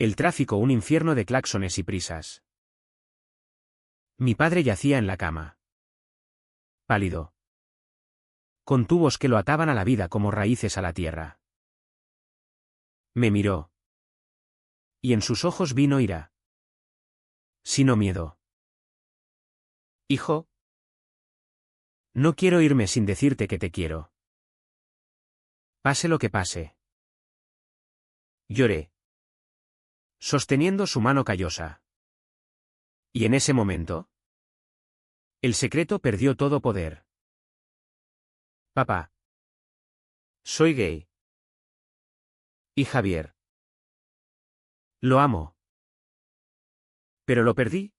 El tráfico un infierno de claxones y prisas. Mi padre yacía en la cama. Pálido. Con tubos que lo ataban a la vida como raíces a la tierra. Me miró. Y en sus ojos vino ira. Sino miedo. Hijo. No quiero irme sin decirte que te quiero. Pase lo que pase. Lloré. Sosteniendo su mano callosa. Y en ese momento. El secreto perdió todo poder. Papá. Soy gay. Y Javier. Lo amo. ¿Pero lo perdí?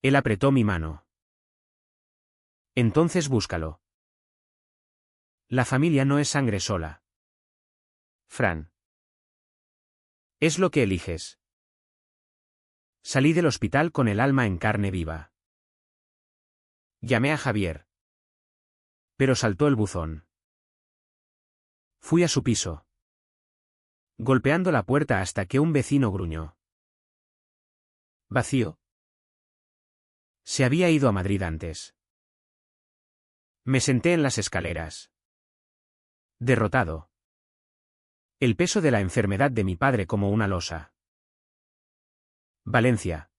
Él apretó mi mano. Entonces búscalo. La familia no es sangre sola. Fran. Es lo que eliges. Salí del hospital con el alma en carne viva. Llamé a Javier. Pero saltó el buzón. Fui a su piso. Golpeando la puerta hasta que un vecino gruñó. Vacío. Se había ido a Madrid antes. Me senté en las escaleras. Derrotado. El peso de la enfermedad de mi padre como una losa. Valencia.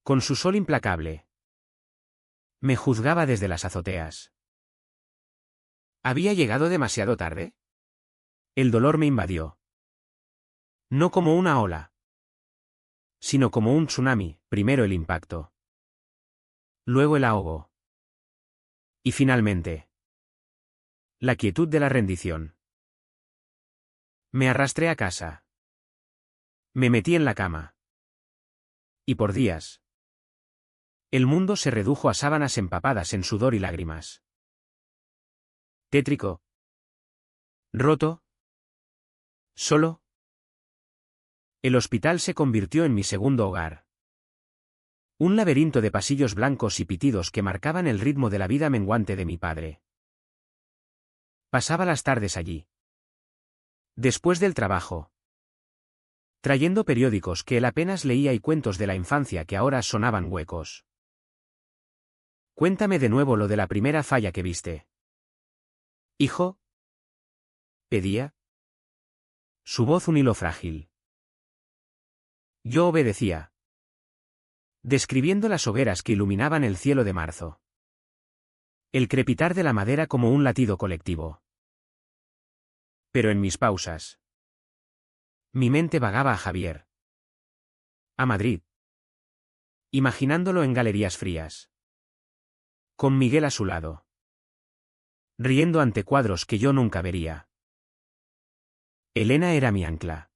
Con su sol implacable. Me juzgaba desde las azoteas. ¿Había llegado demasiado tarde? El dolor me invadió. No como una ola, sino como un tsunami, primero el impacto. Luego el ahogo. Y finalmente, la quietud de la rendición. Me arrastré a casa. Me metí en la cama. Y por días, el mundo se redujo a sábanas empapadas en sudor y lágrimas. Tétrico. Roto. Solo. El hospital se convirtió en mi segundo hogar. Un laberinto de pasillos blancos y pitidos que marcaban el ritmo de la vida menguante de mi padre. Pasaba las tardes allí. Después del trabajo. Trayendo periódicos que él apenas leía y cuentos de la infancia que ahora sonaban huecos. Cuéntame de nuevo lo de la primera falla que viste. Hijo. Pedía. Su voz un hilo frágil. Yo obedecía. Describiendo las hogueras que iluminaban el cielo de marzo. El crepitar de la madera como un latido colectivo. Pero en mis pausas. Mi mente vagaba a Javier. A Madrid. Imaginándolo en galerías frías. Con Miguel a su lado. Riendo ante cuadros que yo nunca vería. Elena era mi ancla.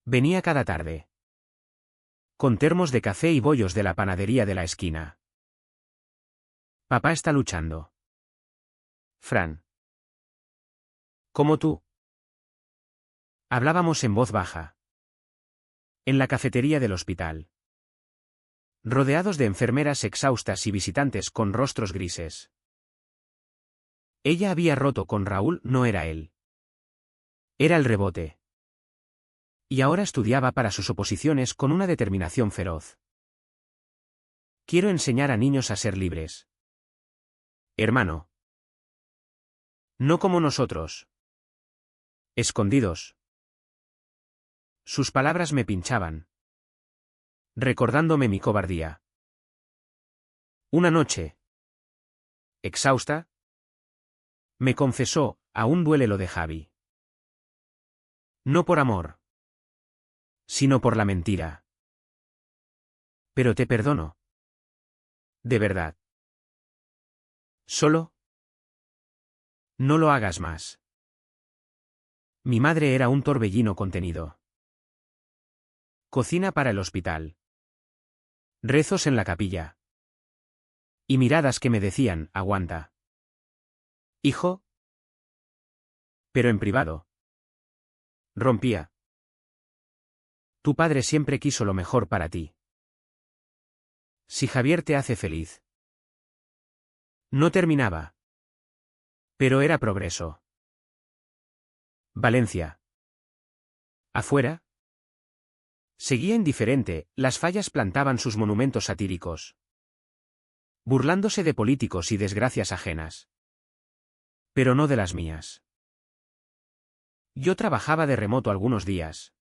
Venía cada tarde. Con termos de café y bollos de la panadería de la esquina. Papá está luchando. Fran. Como tú. Hablábamos en voz baja. En la cafetería del hospital. Rodeados de enfermeras exhaustas y visitantes con rostros grises. Ella había roto con Raúl, no era él. Era el rebote. Y ahora estudiaba para sus oposiciones con una determinación feroz. Quiero enseñar a niños a ser libres. Hermano. No como nosotros. Escondidos. Sus palabras me pinchaban. Recordándome mi cobardía. Una noche. Exhausta. Me confesó, aún duele lo de Javi. No por amor. Sino por la mentira. Pero te perdono. De verdad. Solo. No lo hagas más. Mi madre era un torbellino contenido. Cocina para el hospital. Rezos en la capilla. Y miradas que me decían, aguanta. Hijo. Pero en privado. Rompía. Tu padre siempre quiso lo mejor para ti. Si Javier te hace feliz. No terminaba. Pero era progreso. Valencia. Afuera. Seguía indiferente, las fallas plantaban sus monumentos satíricos. Burlándose de políticos y desgracias ajenas. Pero no de las mías. Yo trabajaba de remoto algunos días.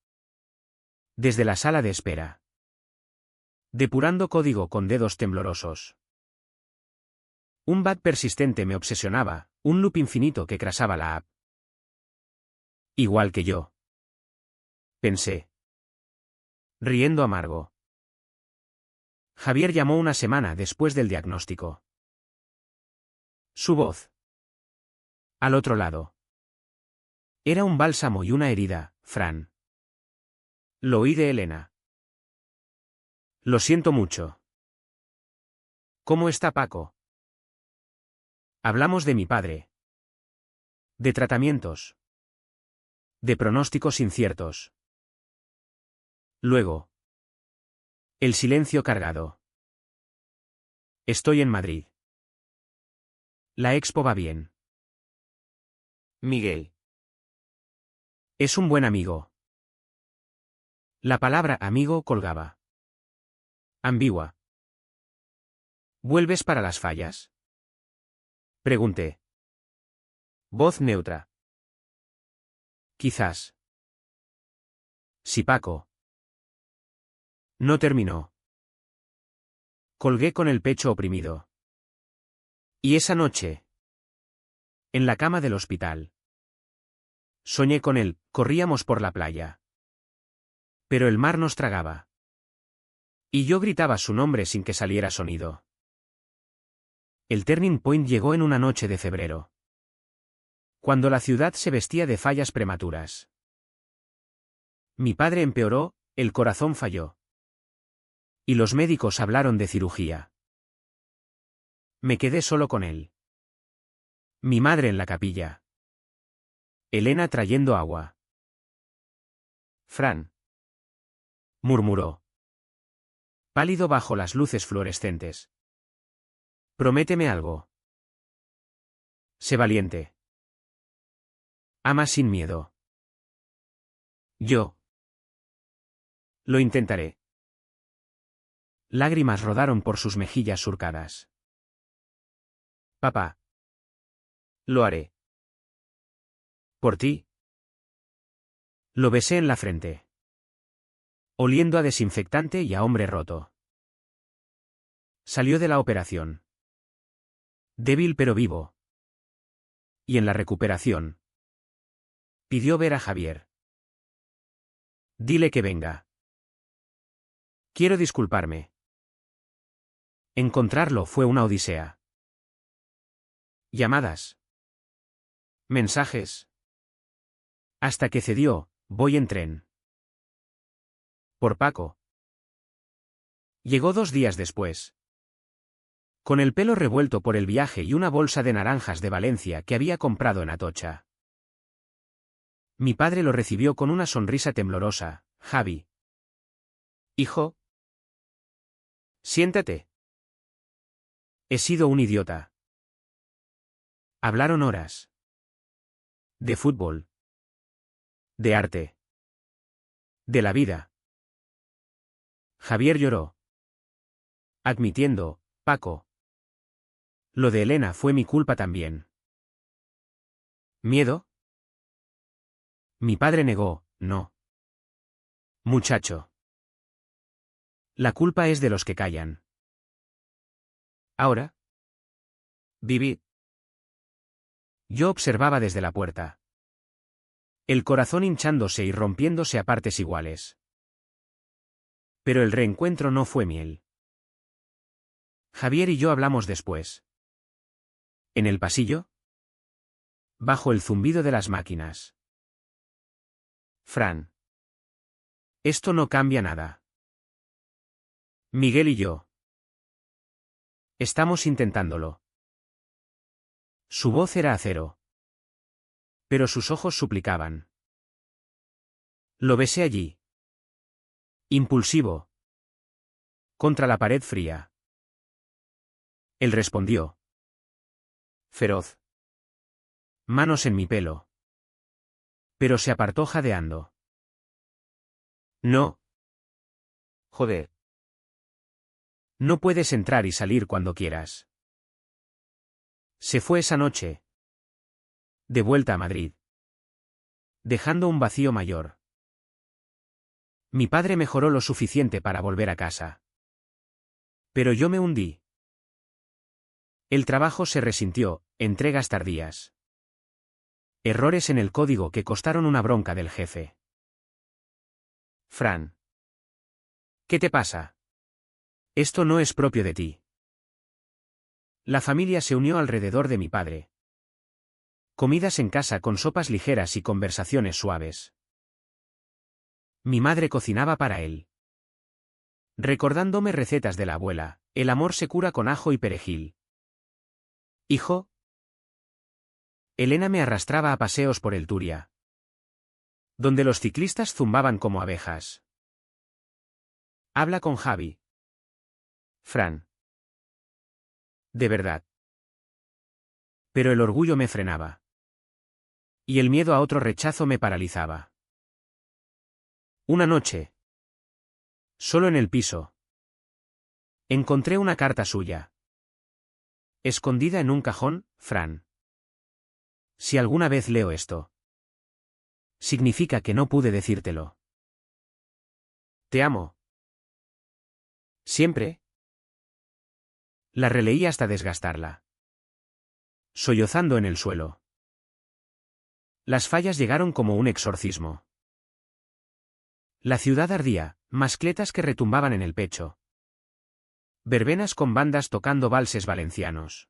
Desde la sala de espera. Depurando código con dedos temblorosos. Un bug persistente me obsesionaba, un loop infinito que crasaba la app. Igual que yo. Pensé. Riendo amargo. Javier llamó una semana después del diagnóstico. Su voz. Al otro lado. Era un bálsamo y una herida, Fran. Lo oí de Elena. Lo siento mucho. ¿Cómo está Paco? Hablamos de mi padre. De tratamientos. De pronósticos inciertos. Luego. El silencio cargado. Estoy en Madrid. La expo va bien. Miguel. Es un buen amigo. La palabra amigo colgaba. Ambigua. ¿Vuelves para las fallas? Pregunté. Voz neutra. Quizás. Sí, Paco. No terminó. Colgué con el pecho oprimido. Y esa noche, en la cama del hospital, soñé con él, corríamos por la playa. Pero el mar nos tragaba. Y yo gritaba su nombre sin que saliera sonido. El turning point llegó en una noche de febrero, cuando la ciudad se vestía de fallas prematuras. Mi padre empeoró, el corazón falló. Y los médicos hablaron de cirugía. Me quedé solo con él. Mi madre en la capilla. Elena trayendo agua. Fran. Murmuró. Pálido bajo las luces fluorescentes. Prométeme algo. Sé valiente. Ama sin miedo. Yo. Lo intentaré. Lágrimas rodaron por sus mejillas surcadas. Papá. Lo haré. ¿Por ti? Lo besé en la frente. Oliendo a desinfectante y a hombre roto. Salió de la operación. Débil pero vivo. Y en la recuperación. Pidió ver a Javier. Dile que venga. Quiero disculparme. Encontrarlo fue una odisea. Llamadas. Mensajes. Hasta que cedió, voy en tren. Por Paco. Llegó 2 días después. Con el pelo revuelto por el viaje y una bolsa de naranjas de Valencia que había comprado en Atocha. Mi padre lo recibió con una sonrisa temblorosa. Javi. Hijo. Siéntate. He sido un idiota. Hablaron horas. De fútbol. De arte. De la vida. Javier lloró. Admitiendo, Paco. Lo de Elena fue mi culpa también. ¿Miedo? Mi padre negó, no. Muchacho. La culpa es de los que callan. Ahora. Vivid. Yo observaba desde la puerta. El corazón hinchándose y rompiéndose a partes iguales. Pero el reencuentro no fue miel. Javier y yo hablamos después. ¿En el pasillo? Bajo el zumbido de las máquinas. Fran. Esto no cambia nada. Miguel y yo. Estamos intentándolo. Su voz era acero. Pero sus ojos suplicaban. Lo besé allí. Impulsivo. Contra la pared fría. Él respondió. Feroz. Manos en mi pelo. Pero se apartó jadeando. No. Joder. No puedes entrar y salir cuando quieras. Se fue esa noche. De vuelta a Madrid. Dejando un vacío mayor. Mi padre mejoró lo suficiente para volver a casa. Pero yo me hundí. El trabajo se resintió, entregas tardías. Errores en el código que costaron una bronca del jefe. Fran. ¿Qué te pasa? Esto no es propio de ti. La familia se unió alrededor de mi padre. Comidas en casa con sopas ligeras y conversaciones suaves. Mi madre cocinaba para él. Recordándome recetas de la abuela, el amor se cura con ajo y perejil. Hijo. Elena me arrastraba a paseos por el Turia, donde los ciclistas zumbaban como abejas. Habla con Javi. Fran. De verdad. Pero el orgullo me frenaba. Y el miedo a otro rechazo me paralizaba. Una noche. Solo en el piso. Encontré una carta suya. Escondida en un cajón, Fran. Si alguna vez leo esto, significa que no pude decírtelo. Te amo. ¿Siempre? La releí hasta desgastarla. Sollozando en el suelo. Las fallas llegaron como un exorcismo. La ciudad ardía, mascletas que retumbaban en el pecho. Verbenas con bandas tocando valses valencianos.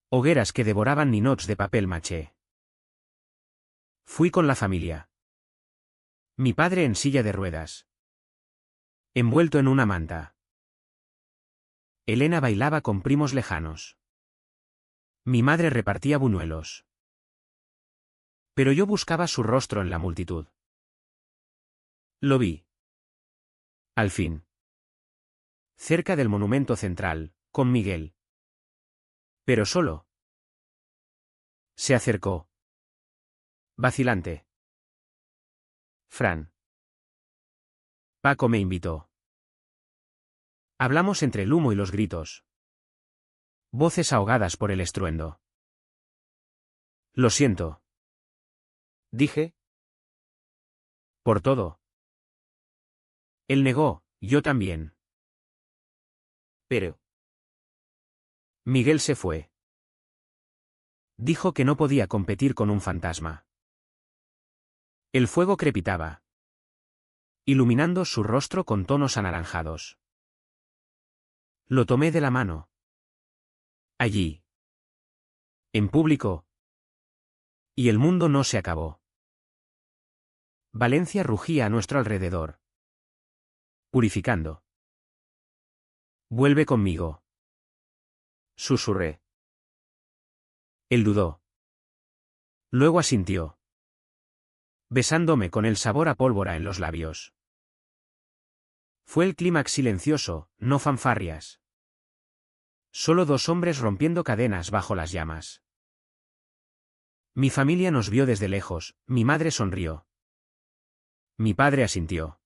Hogueras que devoraban ninots de papel maché. Fui con la familia. Mi padre en silla de ruedas. Envuelto en una manta. Elena bailaba con primos lejanos. Mi madre repartía buñuelos. Pero yo buscaba su rostro en la multitud. Lo vi. Al fin. Cerca del monumento central, con Miguel. Pero solo. Se acercó. Vacilante. Fran. Paco me invitó. Hablamos entre el humo y los gritos. Voces ahogadas por el estruendo. Lo siento. Dije. Por todo. Él negó, yo también. Pero. Miguel se fue. Dijo que no podía competir con un fantasma. El fuego crepitaba, iluminando su rostro con tonos anaranjados. Lo tomé de la mano. Allí. En público. Y el mundo no se acabó. Valencia rugía a nuestro alrededor. Purificando. Vuelve conmigo. Susurré. Él dudó. Luego asintió. Besándome con el sabor a pólvora en los labios. Fue el clímax silencioso, no fanfarrias. Solo dos hombres rompiendo cadenas bajo las llamas. Mi familia nos vio desde lejos, mi madre sonrió. Mi padre asintió.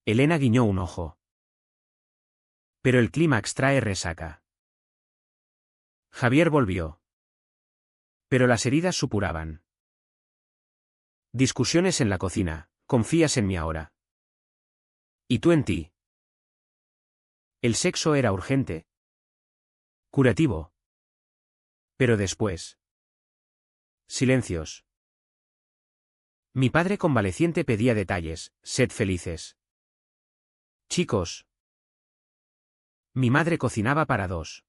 Elena guiñó un ojo. Pero el clímax trae resaca. Javier volvió. Pero las heridas supuraban. Discusiones en la cocina, confías en mí ahora. ¿Y tú en ti? El sexo era urgente. Curativo. Pero después. Silencios. Mi padre convaleciente pedía detalles, sed felices. Chicos. Mi madre cocinaba para dos.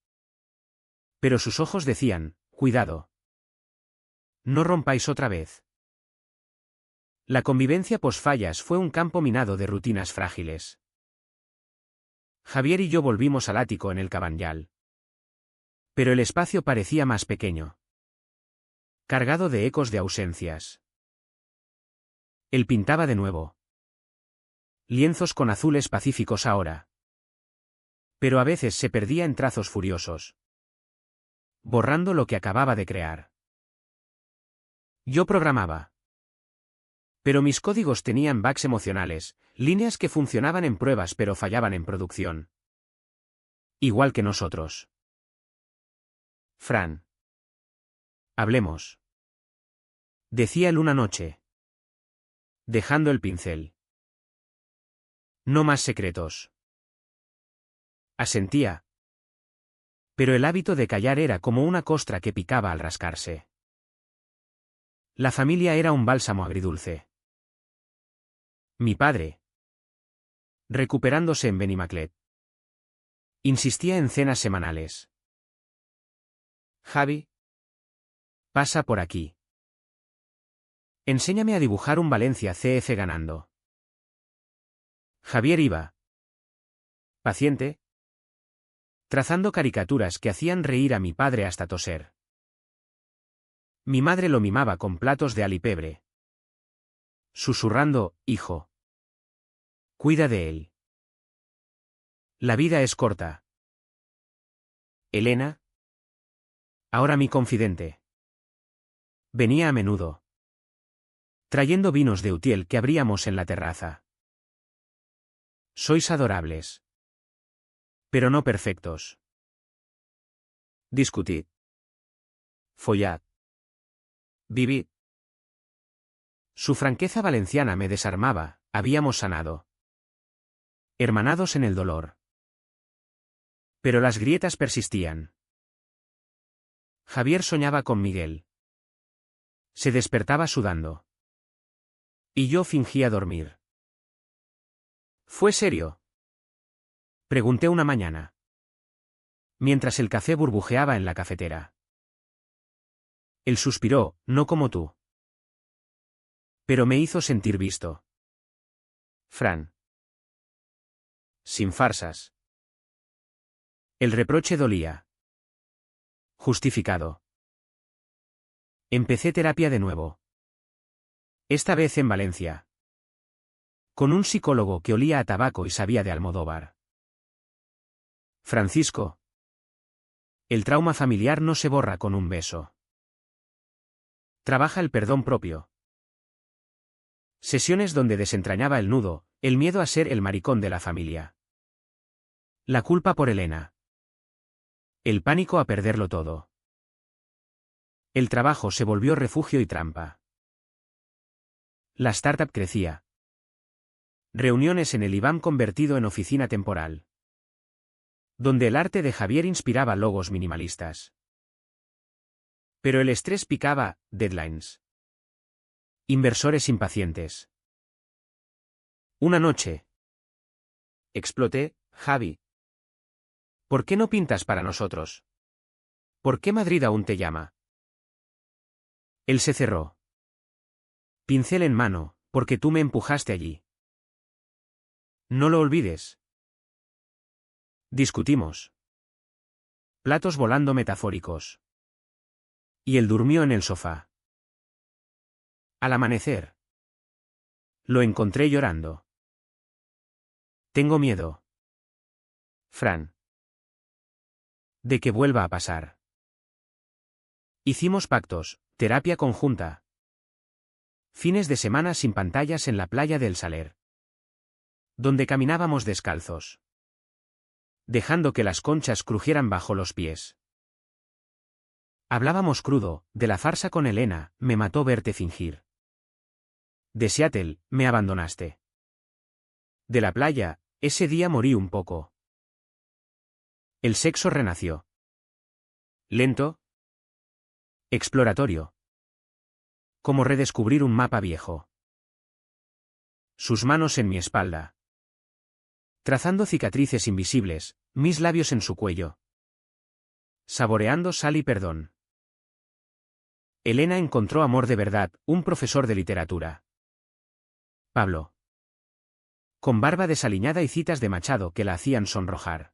Pero sus ojos decían, cuidado. No rompáis otra vez. La convivencia posfallas fue un campo minado de rutinas frágiles. Javier y yo volvimos al ático en el Cabanyal. Pero el espacio parecía más pequeño. Cargado de ecos de ausencias. Él pintaba de nuevo. Lienzos con azules pacíficos ahora. Pero a veces se perdía en trazos furiosos. Borrando lo que acababa de crear. Yo programaba. Pero mis códigos tenían bugs emocionales, líneas que funcionaban en pruebas pero fallaban en producción. Igual que nosotros. Fran. Hablemos. Decía él una noche. Dejando el pincel. No más secretos. Asentía. Pero el hábito de callar era como una costra que picaba al rascarse. La familia era un bálsamo agridulce. Mi padre. Recuperándose en Benimaclet. Insistía en cenas semanales. Javi. Pasa por aquí. Enséñame a dibujar un Valencia CF ganando. Javier iba. Paciente. Trazando caricaturas que hacían reír a mi padre hasta toser. Mi madre lo mimaba con platos de alipebre. Susurrando, hijo. Cuida de él. La vida es corta. Elena. Ahora mi confidente. Venía a menudo. Trayendo vinos de Utiel que abríamos en la terraza. Sois adorables. Pero no perfectos. Discutid. Follad. Vivid. Su franqueza valenciana me desarmaba, habíamos sanado. Hermanados en el dolor. Pero las grietas persistían. Javier soñaba con Miguel. Se despertaba sudando. Y yo fingía dormir. ¿Fue serio? Pregunté una mañana. Mientras el café burbujeaba en la cafetera. Él suspiró, no como tú. Pero me hizo sentir visto. Fran. Sin farsas. El reproche dolía. Justificado. Empecé terapia de nuevo. Esta vez en Valencia. Con un psicólogo que olía a tabaco y sabía de Almodóvar. Francisco. El trauma familiar no se borra con un beso. Trabaja el perdón propio. Sesiones donde desentrañaba el nudo, el miedo a ser el maricón de la familia. La culpa por Elena. El pánico a perderlo todo. El trabajo se volvió refugio y trampa. La startup crecía. Reuniones en el IBAM convertido en oficina temporal. Donde el arte de Javier inspiraba logos minimalistas. Pero el estrés picaba, deadlines. Inversores impacientes. Una noche. Exploté, Javi. ¿Por qué no pintas para nosotros? ¿Por qué Madrid aún te llama? Él se cerró. Pincel en mano, porque tú me empujaste allí. No lo olvides. Discutimos. Platos volando metafóricos. Y él durmió en el sofá. Al amanecer. Lo encontré llorando. Tengo miedo. Fran. De que vuelva a pasar. Hicimos pactos, terapia conjunta. Fines de semana sin pantallas en la playa del Saler. Donde caminábamos descalzos. Dejando que las conchas crujieran bajo los pies. Hablábamos crudo, de la farsa con Elena, me mató verte fingir. De Seattle, me abandonaste. De la playa, ese día morí un poco. El sexo renació. Lento. Exploratorio. Como redescubrir un mapa viejo. Sus manos en mi espalda. Trazando cicatrices invisibles, mis labios en su cuello. Saboreando sal y perdón. Elena encontró amor de verdad, un profesor de literatura. Pablo. Con barba desaliñada y citas de Machado que la hacían sonrojar.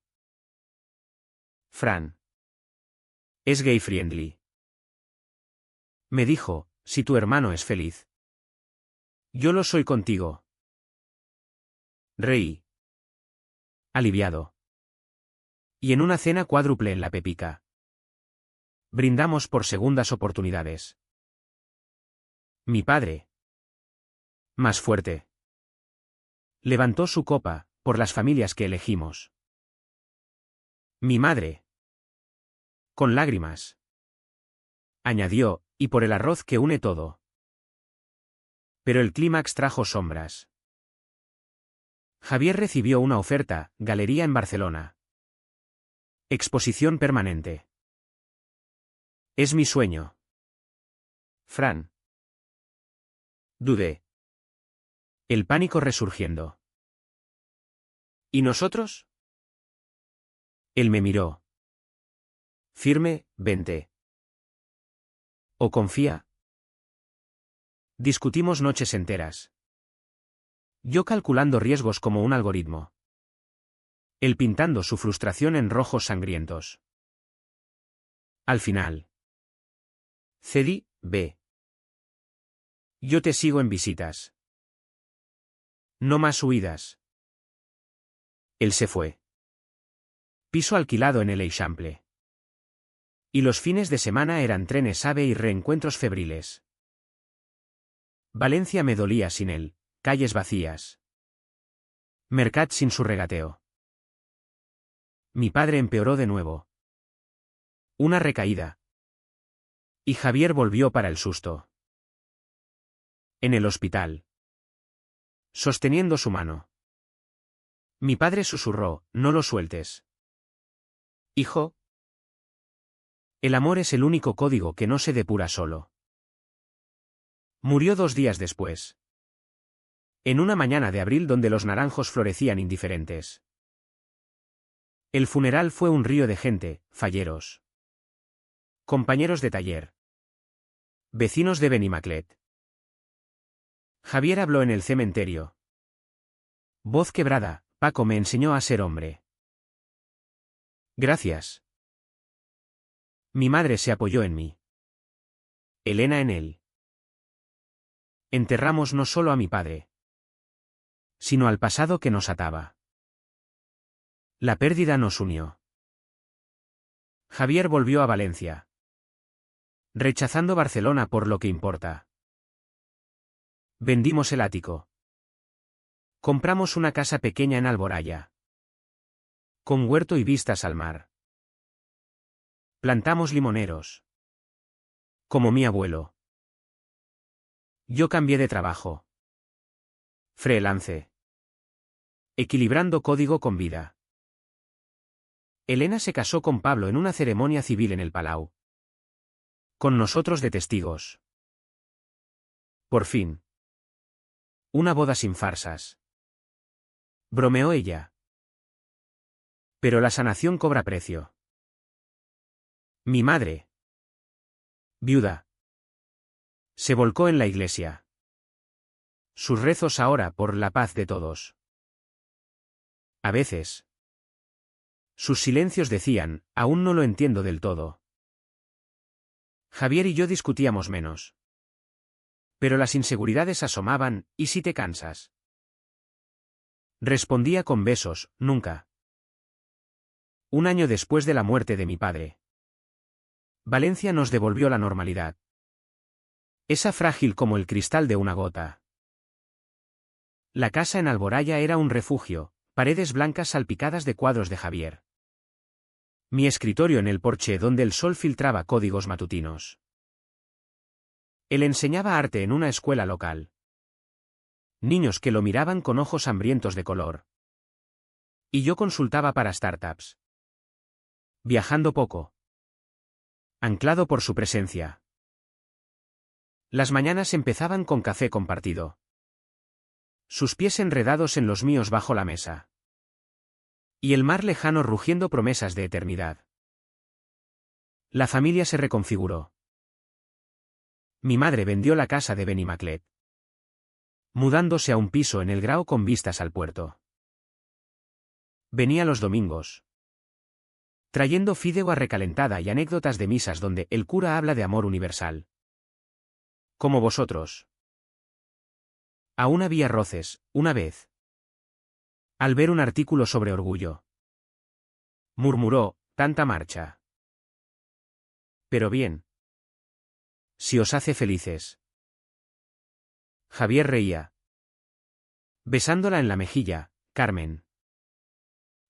Fran. Es gay friendly. Me dijo, si tu hermano es feliz. Yo lo soy contigo. Reí. Aliviado. Y en una cena cuádruple en la Pepica. Brindamos por segundas oportunidades. Mi padre. Más fuerte. Levantó su copa, por las familias que elegimos. Mi madre. Con lágrimas. Añadió, y por el arroz que une todo. Pero el clímax trajo sombras. Javier recibió una oferta, galería en Barcelona. Exposición permanente. Es mi sueño. Fran. Dudé. El pánico resurgiendo. ¿Y nosotros? Él me miró. Firme, vente. ¿O confía? Discutimos noches enteras. Yo calculando riesgos como un algoritmo. Él pintando su frustración en rojos sangrientos. Al final. Cedí, ve. Yo te sigo en visitas. No más huidas. Él se fue. Piso alquilado en el Eixample. Y los fines de semana eran trenes AVE y reencuentros febriles. Valencia me dolía sin él, calles vacías. Mercat sin su regateo. Mi padre empeoró de nuevo. Una recaída. Y Javier volvió para el susto. En el hospital. Sosteniendo su mano. Mi padre susurró, no lo sueltes. Hijo. El amor es el único código que no se depura solo. Murió 2 días después. En una mañana de abril donde los naranjos florecían indiferentes. El funeral fue un río de gente, falleros. Compañeros de taller. Vecinos de Benimaclet. Javier habló en el cementerio. Voz quebrada, Paco me enseñó a ser hombre. Gracias. Mi madre se apoyó en mí. Elena en él. Enterramos no solo a mi padre, sino al pasado que nos ataba. La pérdida nos unió. Javier volvió a Valencia. Rechazando Barcelona por lo que importa. Vendimos el ático. Compramos una casa pequeña en Alboraya. Con huerto y vistas al mar. Plantamos limoneros. Como mi abuelo. Yo cambié de trabajo. Freelance. Equilibrando código con vida. Elena se casó con Pablo en una ceremonia civil en el Palau. Con nosotros de testigos. Por fin. Una boda sin farsas. Bromeó ella. Pero la sanación cobra precio. Mi madre. Viuda. Se volcó en la iglesia. Sus rezos ahora por la paz de todos. A veces. Sus silencios decían, aún no lo entiendo del todo. Javier y yo discutíamos menos. Pero las inseguridades asomaban, ¿y si te cansas? Respondía con besos, nunca. 1 año después de la muerte de mi padre. Valencia nos devolvió la normalidad. Esa frágil como el cristal de una gota. La casa en Alboraya era un refugio, paredes blancas salpicadas de cuadros de Javier. Mi escritorio en el porche donde el sol filtraba códigos matutinos. Él enseñaba arte en una escuela local. Niños que lo miraban con ojos hambrientos de color. Y yo consultaba para startups. Viajando poco. Anclado por su presencia. Las mañanas empezaban con café compartido. Sus pies enredados en los míos bajo la mesa. Y el mar lejano rugiendo promesas de eternidad. La familia se reconfiguró. Mi madre vendió la casa de Benimaclet. Mudándose a un piso en el Grao con vistas al puerto. Venía los domingos. Trayendo fideo recalentada y anécdotas de misas donde el cura habla de amor universal. Como vosotros. Aún había roces, una vez. Al ver un artículo sobre orgullo. Murmuró, tanta marcha. Pero bien. Si os hace felices. Javier reía. Besándola en la mejilla, Carmen.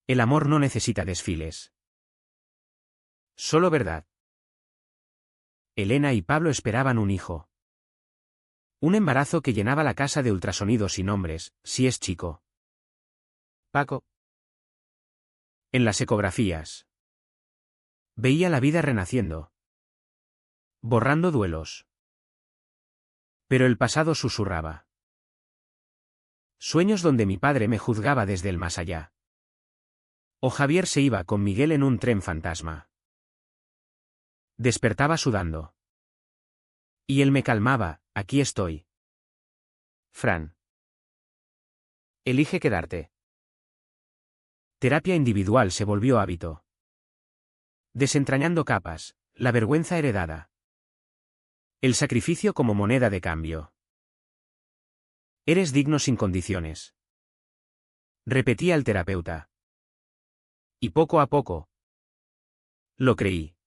El amor no necesita desfiles. Solo verdad. Elena y Pablo esperaban un hijo. Un embarazo que llenaba la casa de ultrasonidos y nombres, si es chico. Paco. En las ecografías. Veía la vida renaciendo. Borrando duelos. Pero el pasado susurraba. Sueños donde mi padre me juzgaba desde el más allá. O Javier se iba con Miguel en un tren fantasma. Despertaba sudando. Y él me calmaba, aquí estoy. Fran. Elige quedarte. Terapia individual se volvió hábito. Desentrañando capas, la vergüenza heredada. El sacrificio como moneda de cambio. Eres digno sin condiciones. Repetía el terapeuta. Y poco a poco. Lo creí.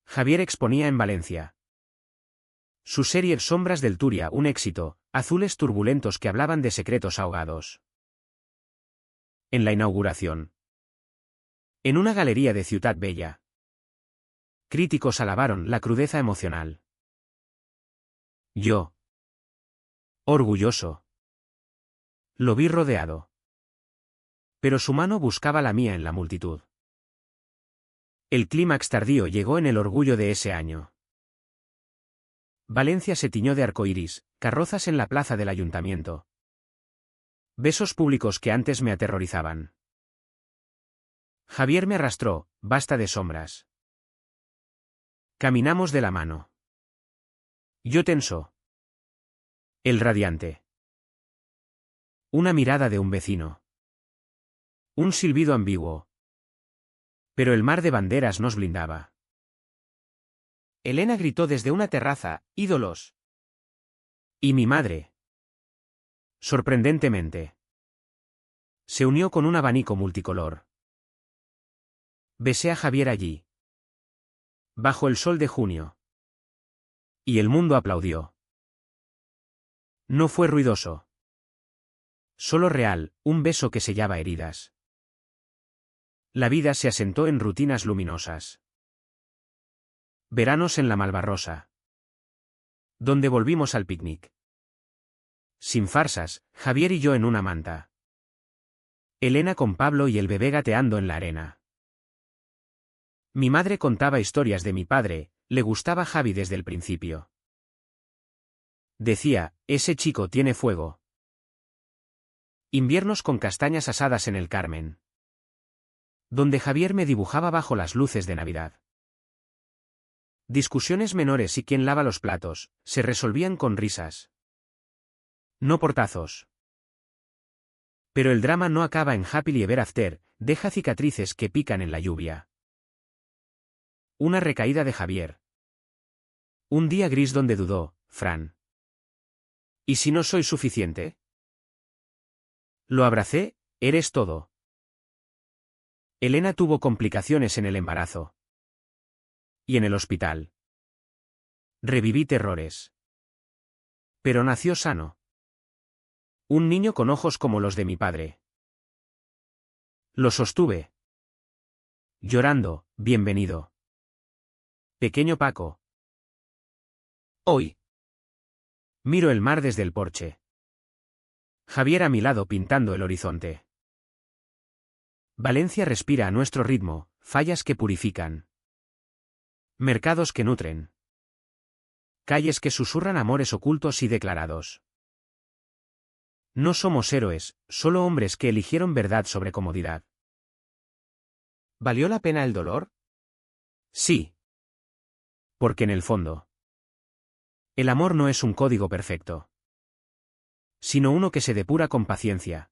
Javier exponía en Valencia. Su serie Sombras del Turia, un éxito, azules turbulentos que hablaban de secretos ahogados. En la inauguración. En una galería de Ciutat Bella. Críticos alabaron la crudeza emocional. Yo, orgulloso, lo vi rodeado. Pero su mano buscaba la mía en la multitud. El clímax tardío llegó en el orgullo de ese año. Valencia se tiñó de arcoíris, carrozas en la plaza del ayuntamiento. Besos públicos que antes me aterrorizaban. Javier me arrastró, basta de sombras. Caminamos de la mano. Yo tenso. Él radiante. Una mirada de un vecino. Un silbido ambiguo. Pero el mar de banderas nos blindaba. Elena gritó desde una terraza, ídolos. Y mi madre. Sorprendentemente. Se unió con un abanico multicolor. Besé a Javier allí. Bajo el sol de junio. Y el mundo aplaudió. No fue ruidoso. Solo real, un beso que sellaba heridas. La vida se asentó en rutinas luminosas. Veranos en la Malvarrosa. Donde volvimos al picnic. Sin farsas, Javier y yo en una manta. Elena con Pablo y el bebé gateando en la arena. Mi madre contaba historias de mi padre, le gustaba Javi desde el principio. Decía, ese chico tiene fuego. Inviernos con castañas asadas en el Carmen. Donde Javier me dibujaba bajo las luces de Navidad. Discusiones menores y quién lava los platos, se resolvían con risas. No portazos. Pero el drama no acaba en Happily Ever After, deja cicatrices que pican en la lluvia. Una recaída de Javier. Un día gris donde dudó, Fran. ¿Y si no soy suficiente? Lo abracé, eres todo. Elena tuvo complicaciones en el embarazo. Y en el hospital. Reviví terrores. Pero nació sano. Un niño con ojos como los de mi padre. Lo sostuve. Llorando, bienvenido. Pequeño Paco. Hoy. Miro el mar desde el porche. Javier a mi lado pintando el horizonte. Valencia respira a nuestro ritmo, fallas que purifican. Mercados que nutren. Calles que susurran amores ocultos y declarados. No somos héroes, solo hombres que eligieron verdad sobre comodidad. ¿Valió la pena el dolor? Sí. Porque en el fondo, el amor no es un código perfecto, sino uno que se depura con paciencia.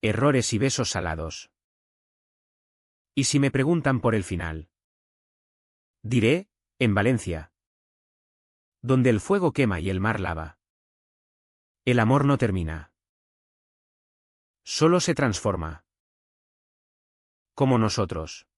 Errores y besos salados. Y si me preguntan por el final, diré, en Valencia, donde el fuego quema y el mar lava. El amor no termina. Solo se transforma. Como nosotros.